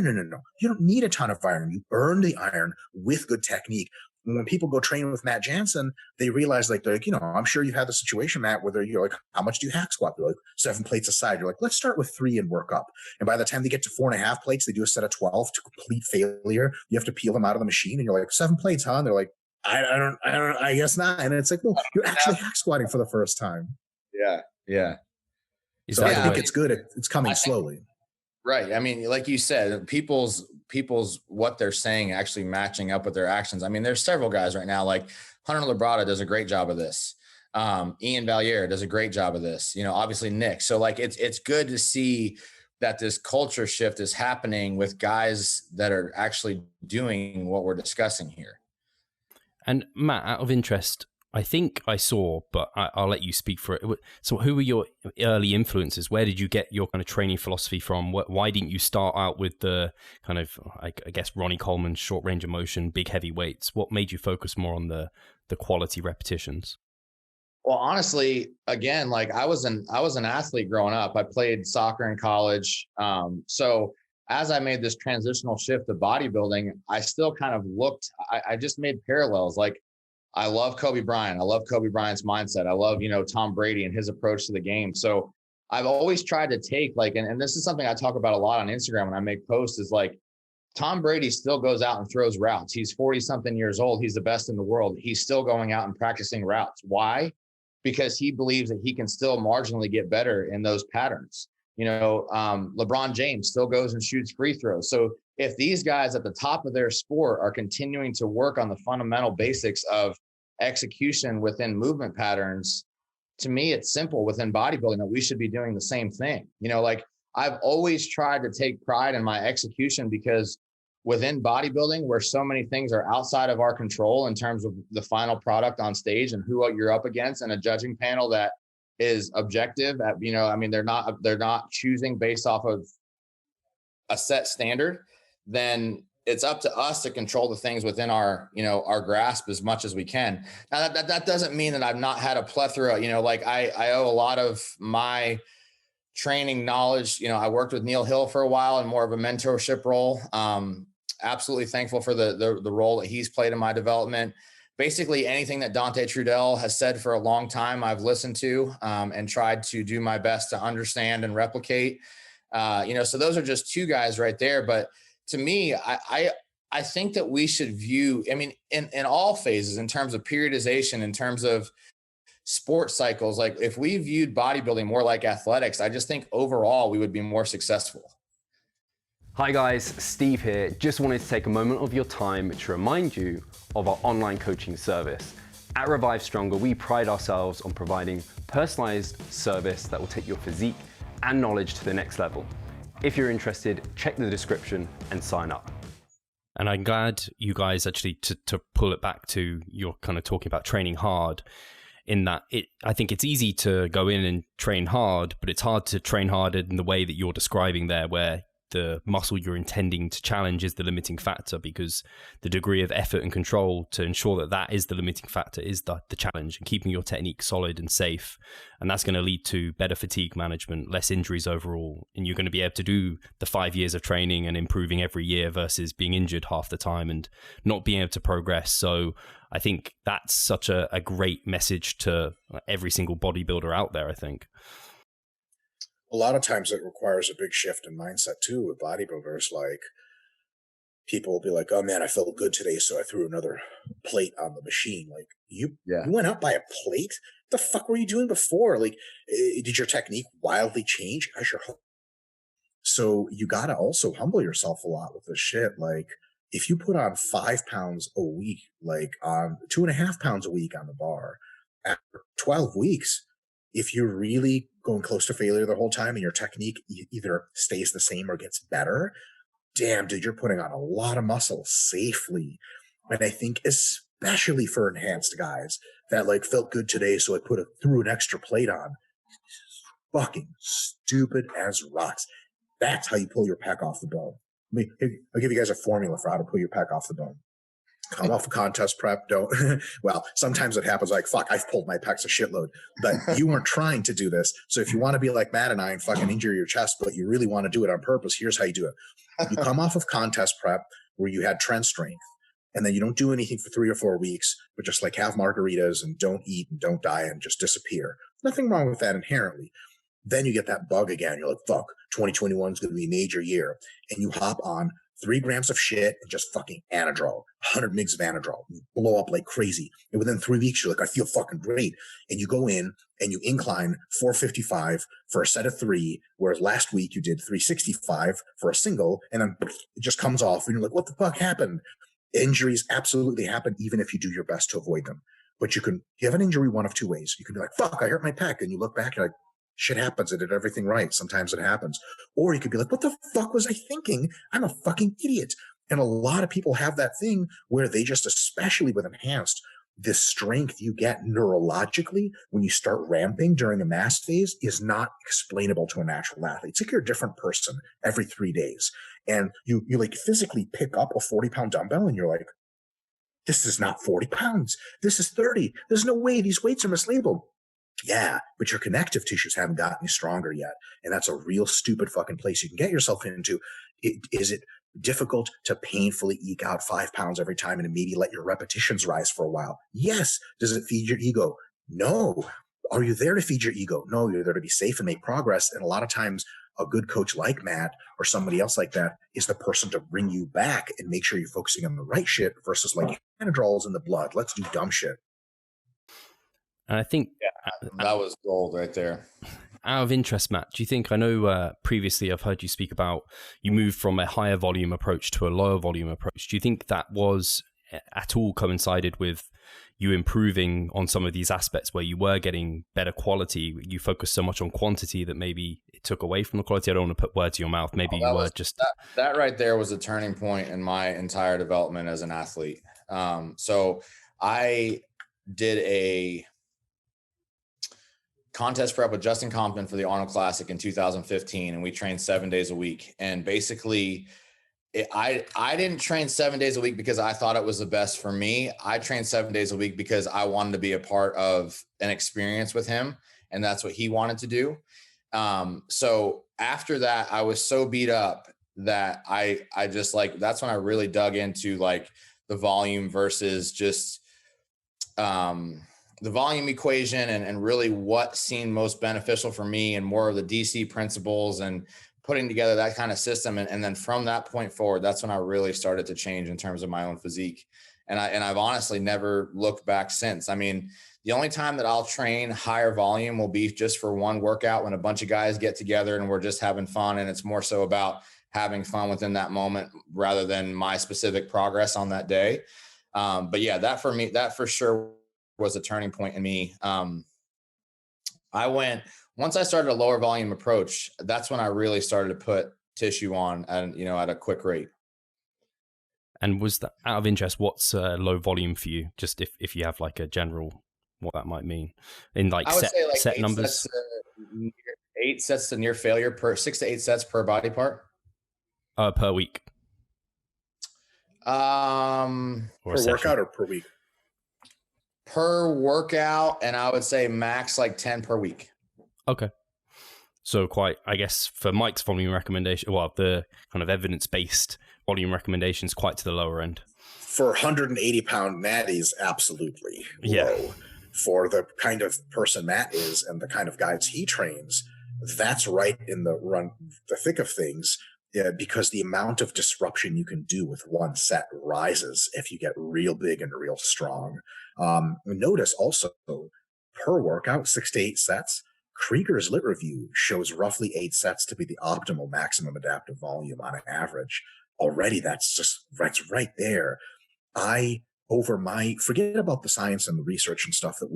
You don't need a ton of iron. You burn the iron with good technique. When people go train with Matt Jansen, they realize, like, they're like, I'm sure you've had the situation, Matt, where you're like, how much do you hack squat? They're like 7 plates a side. You're like, let's start with 3 and work up. And by the time they get to 4.5 plates, they do a set of 12 to complete failure. You have to peel them out of the machine, and you're like, 7 plates, huh? And they're like, I guess not. And it's like, well, you're actually hack squatting for the first time. Yeah. So I think it's good. It's coming slowly. Right. I mean, like you said, people's what they're saying actually matching up with their actions. I mean, there's several guys right now, like Hunter Labrada does a great job of this. Ian Valier does a great job of this. Obviously Nick. So like, it's good to see that this culture shift is happening with guys that are actually doing what we're discussing here. And Matt, out of interest, I think I saw, but I'll let you speak for it. So who were your early influences? Where did you get your kind of training philosophy from? Why didn't you start out with the kind of, I guess, Ronnie Coleman's short range of motion, big heavy weights? What made you focus more on the quality repetitions? Well, honestly, again, like I was an athlete growing up. I played soccer in college. So as I made this transitional shift to bodybuilding, I still kind of I just made parallels. Like I love Kobe Bryant. I love Kobe Bryant's mindset. I love, Tom Brady and his approach to the game. So I've always tried to take and this is something I talk about a lot on Instagram when I make posts, is like Tom Brady still goes out and throws routes. He's 40 something years old. He's the best in the world. He's still going out and practicing routes. Why? Because he believes that he can still marginally get better in those patterns. LeBron James still goes and shoots free throws. So if these guys at the top of their sport are continuing to work on the fundamental basics of execution within movement patterns, to me, it's simple within bodybuilding that we should be doing the same thing. I've always tried to take pride in my execution, because within bodybuilding, where so many things are outside of our control in terms of the final product on stage and who you're up against, and a judging panel that is objective at, they're not choosing based off of a set standard, then it's up to us to control the things within our grasp as much as we can. Now that doesn't mean that I've not had a plethora, I owe a lot of my training knowledge. I worked with Neil Hill for a while in more of a mentorship role. Absolutely thankful for the role that he's played in my development. Basically anything that Dante Trudell has said for a long time, I've listened to and tried to do my best to understand and replicate. So those are just two guys right there. But to me, I think that we should view, in all phases, in terms of periodization, in terms of sports cycles, like if we viewed bodybuilding more like athletics, I just think overall we would be more successful. Hi guys, Steve here. Just wanted to take a moment of your time to remind you of our online coaching service. At Revive Stronger, we pride ourselves on providing personalized service that will take your physique and knowledge to the next level. If you're interested, check the description and sign up. And I'm glad you guys actually, to pull it back to your kind of talking about training hard, in that I think it's easy to go in and train hard, but it's hard to train hard in the way that you're describing there, where the muscle you're intending to challenge is the limiting factor, because the degree of effort and control to ensure that is the limiting factor is the challenge, and keeping your technique solid and safe. And that's going to lead to better fatigue management, less injuries overall. And you're going to be able to do the 5 years of training and improving every year versus being injured half the time and not being able to progress. So I think that's such a great message to every single bodybuilder out there, I think. A lot of times it requires a big shift in mindset too with bodybuilders. Like people will be like, oh man, I felt good today, so I threw another plate on the machine. Like you went up by a plate? What the fuck were you doing before? Like, did your technique wildly change? So you got to also humble yourself a lot with this shit. Like if you put on 5 pounds a week, like on 2.5 pounds a week on the bar, after 12 weeks, if you're really going close to failure the whole time and your technique either stays the same or gets better, damn, dude, you're putting on a lot of muscle safely. And I think especially for enhanced guys that like felt good today, so I threw an extra plate on. Fucking stupid as rocks. That's how you pull your pec off the bone. I'll give you guys a formula for how to pull your pec off the bone. Come off a contest prep, well, sometimes it happens like, fuck, I've pulled my pecs a shitload, but you weren't trying to do this. So if you want to be like Matt and I and fucking injure your chest, but you really want to do it on purpose, here's how you do it. You come off of contest prep where you had trend strength, and then you don't do anything for 3 or 4 weeks, but just like have margaritas and don't eat and don't diet and just disappear. Nothing wrong with that inherently. Then you get that bug again. You're like, fuck, 2021 is going to be a major year. And you hop on 3 grams of shit and just fucking Anadrol, 100 mgs of Anadrol. You blow up like crazy. And within 3 weeks, you're like, I feel fucking great. And you go in and you incline 455 for a set of 3, whereas last week you did 365 for a single, and then it just comes off. And you're like, what the fuck happened? Injuries absolutely happen, even if you do your best to avoid them. But you have an injury one of 2 ways. You can be like, fuck, I hurt my pec. And you look back, you're like, Shit happens. I did everything right. Sometimes it happens. Or you could be like, what the fuck was I thinking? I'm a fucking idiot. And a lot of people have that thing where they just, especially with enhanced, the strength you get neurologically when you start ramping during a mass phase is not explainable to a natural athlete. It's like you're a different person every 3 days. And you like physically pick up a 40-pound dumbbell and you're like, this is not 40 pounds. This is 30. There's no way these weights are mislabeled. Yeah, but your connective tissues haven't gotten any stronger yet. And that's a real stupid fucking place you can get yourself into. Is it difficult to painfully eke out 5 pounds every time and maybe let your repetitions rise for a while? Yes. Does it feed your ego? No. Are you there to feed your ego? No, you're there to be safe and make progress. And a lot of times a good coach like Matt or somebody else like that is the person to bring you back and make sure you're focusing on the right shit versus like Panadol's in the blood. Let's do dumb shit. And I think that was gold right there. Out of interest, Matt, do you think, I know previously I've heard you speak about you moved from a higher volume approach to a lower volume approach. Do you think that was at all coincided with you improving on some of these aspects where you were getting better quality? You focused so much on quantity that maybe it took away from the quality. I don't want to put words in your mouth. Maybe you were just... That right there was a turning point in my entire development as an athlete. So I did a contest prep with Justin Compton for the Arnold Classic in 2015, and we trained 7 days a week. And basically, I didn't train 7 days a week because I thought it was the best for me. I trained 7 days a week because I wanted to be a part of an experience with him, and that's what he wanted to do. So after that, I was so beat up that I just like, that's when I really dug into like the volume versus just the volume equation and really what seemed most beneficial for me, and more of the DC principles and putting together that kind of system. And then from that point forward, that's when I really started to change in terms of my own physique. And I've honestly never looked back since. I mean, the only time that I'll train higher volume will be just for one workout when a bunch of guys get together and we're just having fun. And it's more so about having fun within that moment rather than my specific progress on that day. But yeah, that for sure was a turning point in me. Once I started a lower volume approach, that's when I really started to put tissue on and, at a quick rate. And was that, out of interest, what's low volume for you? Just if you have like a general, what that might mean in like set numbers. 8 sets to near failure 6 to 8 sets per body part. Per week. Per workout or per week? Per workout, and I would say max like 10 per week. Okay. So quite, I guess, for Mike's volume recommendation, well, the kind of evidence-based volume recommendations quite to the lower end. For 180-pound natties, absolutely yeah. Low. For the kind of person Matt is and the kind of guys he trains, that's right in the thick of things, because the amount of disruption you can do with one set rises if you get real big and real strong. Notice also, per workout, 6 to 8 sets, Krieger's Lit Review shows roughly 8 sets to be the optimal maximum adaptive volume on an average. Already, that's right there. Forget about the science and the research and stuff that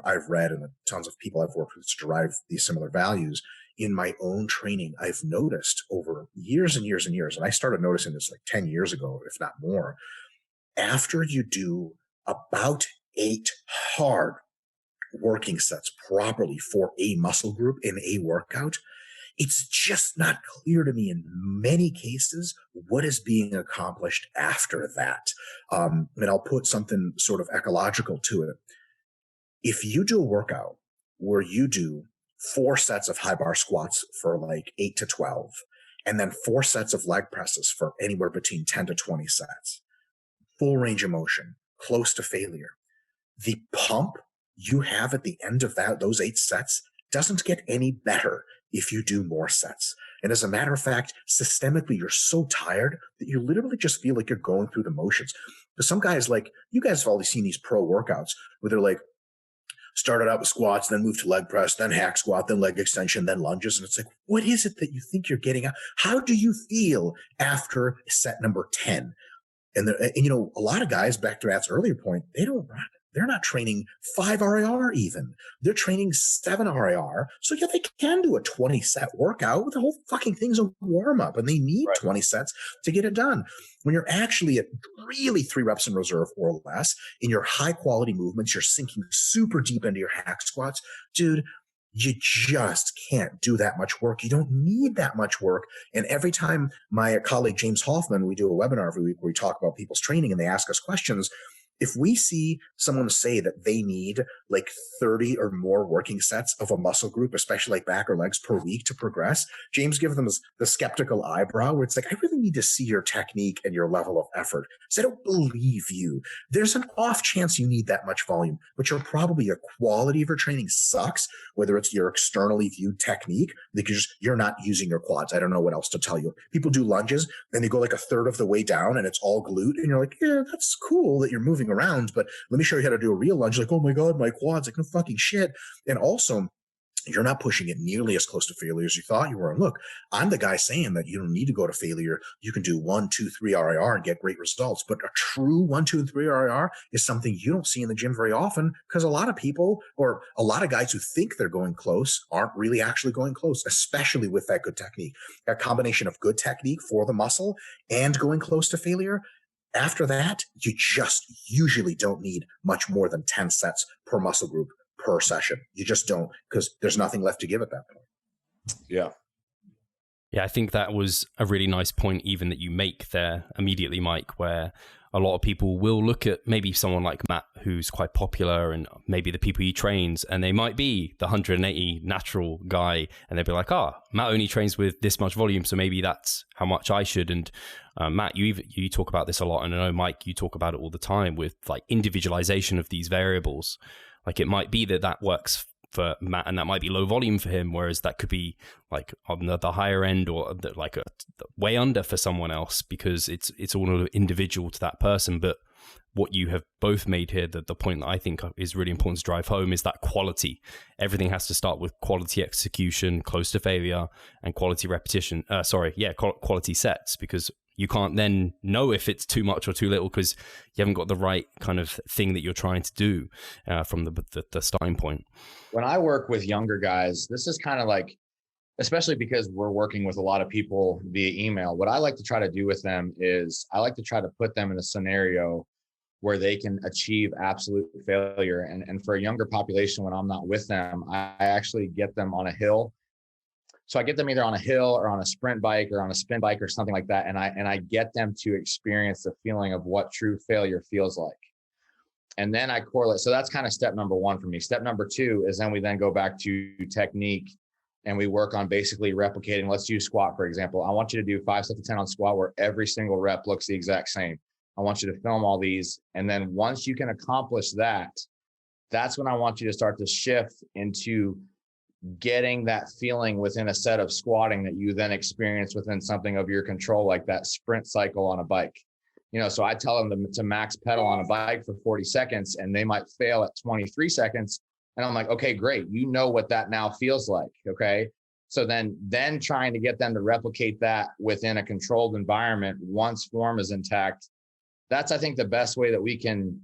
I've read and the tons of people I've worked with to derive these similar values. In my own training, I've noticed over years and years and years, and I started noticing this like 10 years ago, if not more, after you do about 8 hard working sets properly for a muscle group in a workout, it's just not clear to me in many cases what is being accomplished after that. And I'll put something sort of ecological to it. If you do a workout where you do 4 sets of high bar squats for like 8 to 12, and then 4 sets of leg presses for anywhere between 10 to 20 sets, full range of motion, close to failure, the pump you have at the end of those 8 sets doesn't get any better if you do more sets. And as a matter of fact, systemically, you're so tired that you literally just feel like you're going through the motions. But some guys, like, you guys have always seen these pro workouts where they're like, started out with squats, then moved to leg press, then hack squat, then leg extension, then lunges. And it's like, what is it that you think you're getting out? How do you feel after set number 10? And a lot of guys, back to Matt's earlier point, they don't run. They're not training 5 RIR even. They're training 7 RIR. So yeah, they can do a 20-set workout. The whole fucking thing's a warm-up, and they need 20 sets to get it done. When you're actually at really 3 reps in reserve or less, in your high-quality movements, you're sinking super deep into your hack squats. Dude, you just can't do that much work. You don't need that much work. And every time my colleague James Hoffman, we do a webinar every week where we talk about people's training and they ask us questions. If we see someone say that they need like 30 or more working sets of a muscle group, especially like back or legs per week to progress, James gives them the skeptical eyebrow where it's like, I really need to see your technique and your level of effort. So I don't believe you. There's an off chance you need that much volume, but your quality of your training sucks, whether it's your externally viewed technique, because you're not using your quads. I don't know what else to tell you. People do lunges and they go like a third of the way down and it's all glute. And you're like, yeah, that's cool that you're moving around, but let me show you how to do a real lunge. Like, oh my God, my quads, like no fucking shit. And also, you're not pushing it nearly as close to failure as you thought you were. And look, I'm the guy saying that you don't need to go to failure. You can do 1, 2, 3 RIR and get great results. But a true 1, 2, and 3 RIR is something you don't see in the gym very often, because a lot of people or a lot of guys who think they're going close aren't really actually going close, especially with that good technique. A combination of good technique for the muscle and going close to failure. After that, you just usually don't need much more than 10 sets per muscle group per session. You just don't, because there's nothing left to give at that point. Yeah. Yeah, I think that was a really nice point even that you make there immediately, Mike, where a lot of people will look at maybe someone like Matt, who's quite popular, and maybe the people he trains, and they might be the 180 natural guy, and they'll be like, Matt only trains with this much volume, so maybe that's how much I should. And Matt, you talk about this a lot, and I know, Mike, you talk about it all the time with like individualization of these variables. Like it might be that works for Matt, and that might be low volume for him, whereas that could be like on the higher end or like way under for someone else, because it's all individual to that person. But what you have both made here, the point that I think is really important to drive home, is that quality. Everything has to start with quality execution, close to failure, and quality repetition. Quality sets, because you can't then know if it's too much or too little because you haven't got the right kind of thing that you're trying to do from the starting point. When I work with younger guys, this is kind of like, especially because we're working with a lot of people via email, what I like to try to do with them is I like to try to put them in a scenario where they can achieve absolute failure. And for a younger population, when I'm not with them, I actually get them on a hill. So I get them either on a hill or on a sprint bike or on a spin bike or something like that. And I get them to experience the feeling of what true failure feels like. And then I correlate. So that's kind of step number 1 for me. Step number 2 is then we then go back to technique and we work on basically replicating. Let's use squat, for example. I want you to do 5 sets of 10 on squat where every single rep looks the exact same. I want you to film all these. And then once you can accomplish that, that's when I want you to start to shift into getting that feeling within a set of squatting that you then experience within something of your control, like that sprint cycle on a bike. So I tell them to max pedal on a bike for 40 seconds and they might fail at 23 seconds. And I'm like, okay, great. You know what that now feels like. Okay. So then trying to get them to replicate that within a controlled environment once form is intact. That's, I think, the best way that we can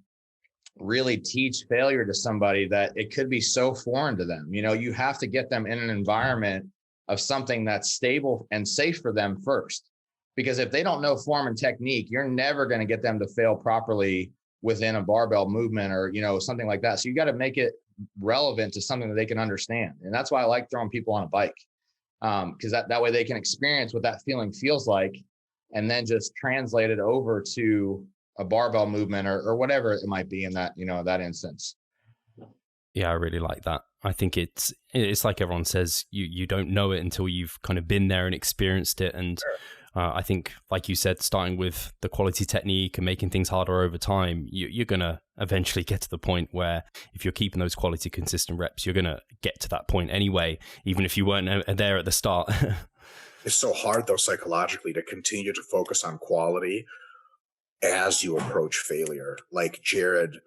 really teach failure to somebody, that it could be so foreign to them. You have to get them in an environment of something that's stable and safe for them first, because if they don't know form and technique, you're never going to get them to fail properly within a barbell movement or, something like that. So you got to make it relevant to something that they can understand. And that's why I like throwing people on a bike, because that way they can experience what that feeling feels like and then just translate it over to a barbell movement or whatever it might be in that, that instance. Yeah, I really like that. I think it's like everyone says, you don't know it until you've kind of been there and experienced it. And I think, like you said, starting with the quality technique and making things harder over time, you're going to eventually get to the point where if you're keeping those quality consistent reps, you're going to get to that point anyway, even if you weren't there at the start. It's so hard, though, psychologically to continue to focus on quality as you approach failure. Like Jared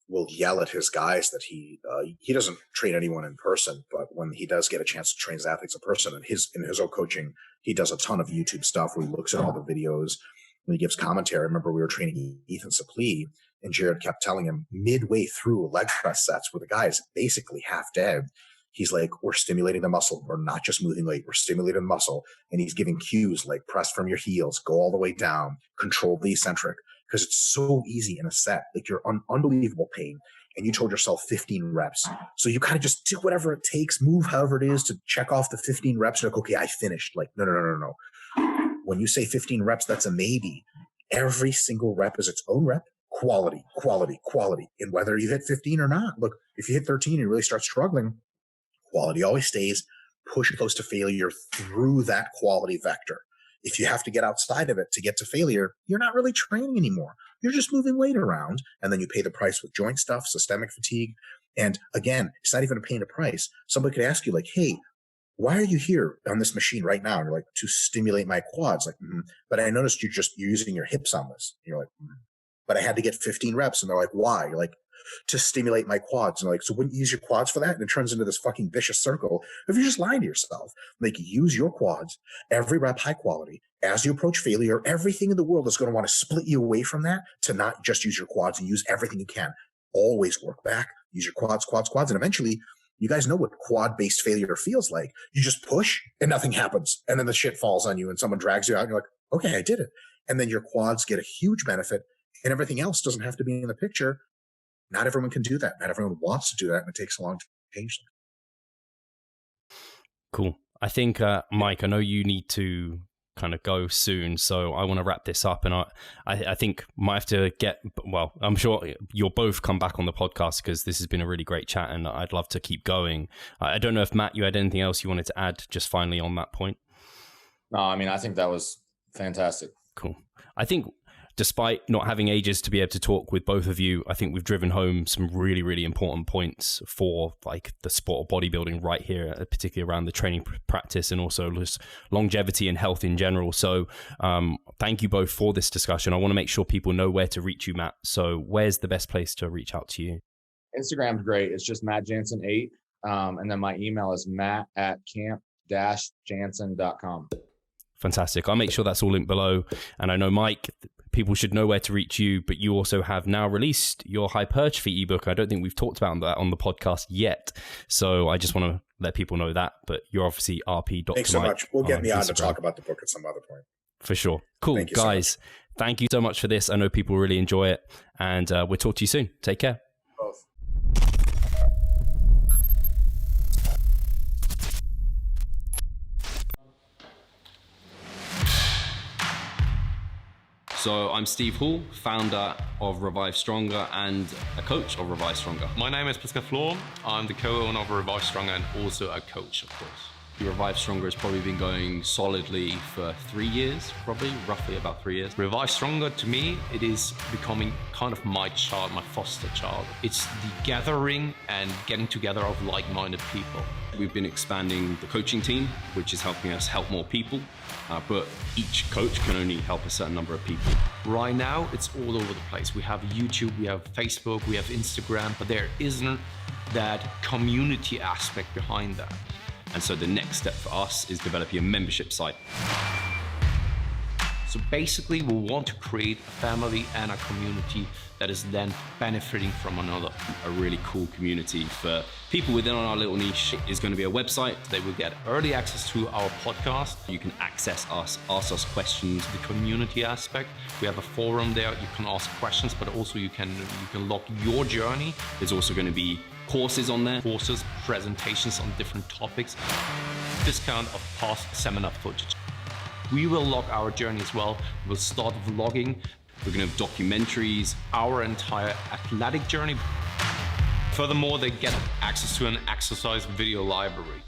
will yell at his guys that he doesn't train anyone in person, but when he does get a chance to train his athletes in person, and in his own coaching, he does a ton of YouTube stuff where he looks at all the videos and he gives commentary. I remember we were training Ethan Suplee, And Jared kept telling him midway through leg press sets where the guy is basically half dead, he's like, we're stimulating the muscle. We're not just moving weight. We're stimulating the muscle. And he's giving cues like press from your heels, go all the way down, control the eccentric. Because it's so easy in a set. Like you're unbelievable pain. And you told yourself 15 reps. So you kind of just do whatever it takes, move however it is to check off the 15 reps. You're like, okay, I finished. Like, no. When you say 15 reps, that's a maybe. Every single rep is its own rep. Quality. And whether you hit 15 or not, look, if you hit 13 and you really start struggling, quality always stays. Push close to failure through that quality vector. If you have to get outside of it to get to failure, you're not really training anymore. You're just moving weight around, and then you pay the price with joint stuff, systemic fatigue. And again, it's not even paying a price. Somebody could ask you like, hey, why are you here on this machine right now? And you're like, to stimulate my quads. Like, but I noticed you're using your hips on this. And you're like, but I had to get 15 reps. And they're like, why? You're like, to stimulate my quads. And like, so wouldn't you use your quads for that? And it turns into this fucking vicious circle. If you're just lying to yourself, like use your quads, every rep high quality. As you approach failure, everything in the world is going to want to split you away from that to not just use your quads and use everything you can. Always work back, use your quads. And eventually, you guys know what quad-based failure feels like. You just push and nothing happens. And then the shit falls on you and someone drags you out and you're like, okay, I did it. And then your quads get a huge benefit and everything else doesn't have to be in the picture. Not everyone can do that. Not everyone wants to do that. And it takes a long time to change them. Cool. I think, Mike, I know you need to kind of go soon, so I want to wrap this up. And I think might have to I'm sure you'll both come back on the podcast because this has been a really great chat and I'd love to keep going. I don't know if, Matt, you had anything else you wanted to add just finally on that point? No, I mean, I think that was fantastic. Cool. I think despite not having ages to be able to talk with both of you, I think we've driven home some really, really important points for like the sport of bodybuilding right here, particularly around the training practice and also just longevity and health in general. So thank you both for this discussion. I want to make sure people know where to reach you, Matt. So where's the best place to reach out to you? Instagram's great. It's just Matt Jansen 8. And then my email is matt@camp-jansen.com. Fantastic. I'll make sure that's all linked below. And I know, Mike, people should know where to reach you, but you also have now released your hypertrophy ebook. I don't think we've talked about that on the podcast yet. So I just want to let people know that, but you're obviously rp.mike. Thanks so much. We'll get me on to talk about the book at some other point. For sure. Cool. Guys, thank you so much for this. I know people really enjoy it, and we'll talk to you soon. Take care. Both. So I'm Steve Hall, founder of Revive Stronger and a coach of Revive Stronger. My name is Pascal Flor. I'm the co-owner of Revive Stronger and also a coach, of course. Revive Stronger has probably been going solidly for 3 years, roughly about 3 years. Revive Stronger, to me, it is becoming kind of my child, my foster child. It's the gathering and getting together of like-minded people. We've been expanding the coaching team, which is helping us help more people, but each coach can only help a certain number of people. Right now, it's all over the place. We have YouTube, we have Facebook, we have Instagram, but there isn't that community aspect behind that. And so the next step for us is developing a membership site. So basically, we want to create a family and a community that is then benefiting from another. A really cool community for people within our little niche is going to be a website. They will get early access to our podcast. You can access us, ask us questions. The community aspect, we have a forum there. You can ask questions, but also you can log your journey. There's also going to be courses on there. Courses, presentations on different topics. Discount of past seminar footage. We will log our journey as well. We'll start vlogging. We're going to have documentaries. Our entire athletic journey. Furthermore, they get access to an exercise video library.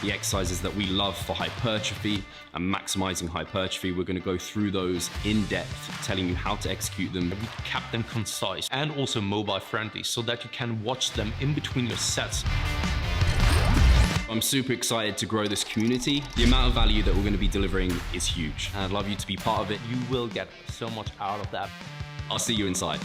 The exercises that we love for hypertrophy and maximizing hypertrophy, we're going to go through those in depth, telling you how to execute them. We kept them concise and also mobile friendly so that you can watch them in between your sets. I'm super excited to grow this community. The amount of value that we're going to be delivering is huge. And I'd love you to be part of it. You will get so much out of that. I'll see you inside.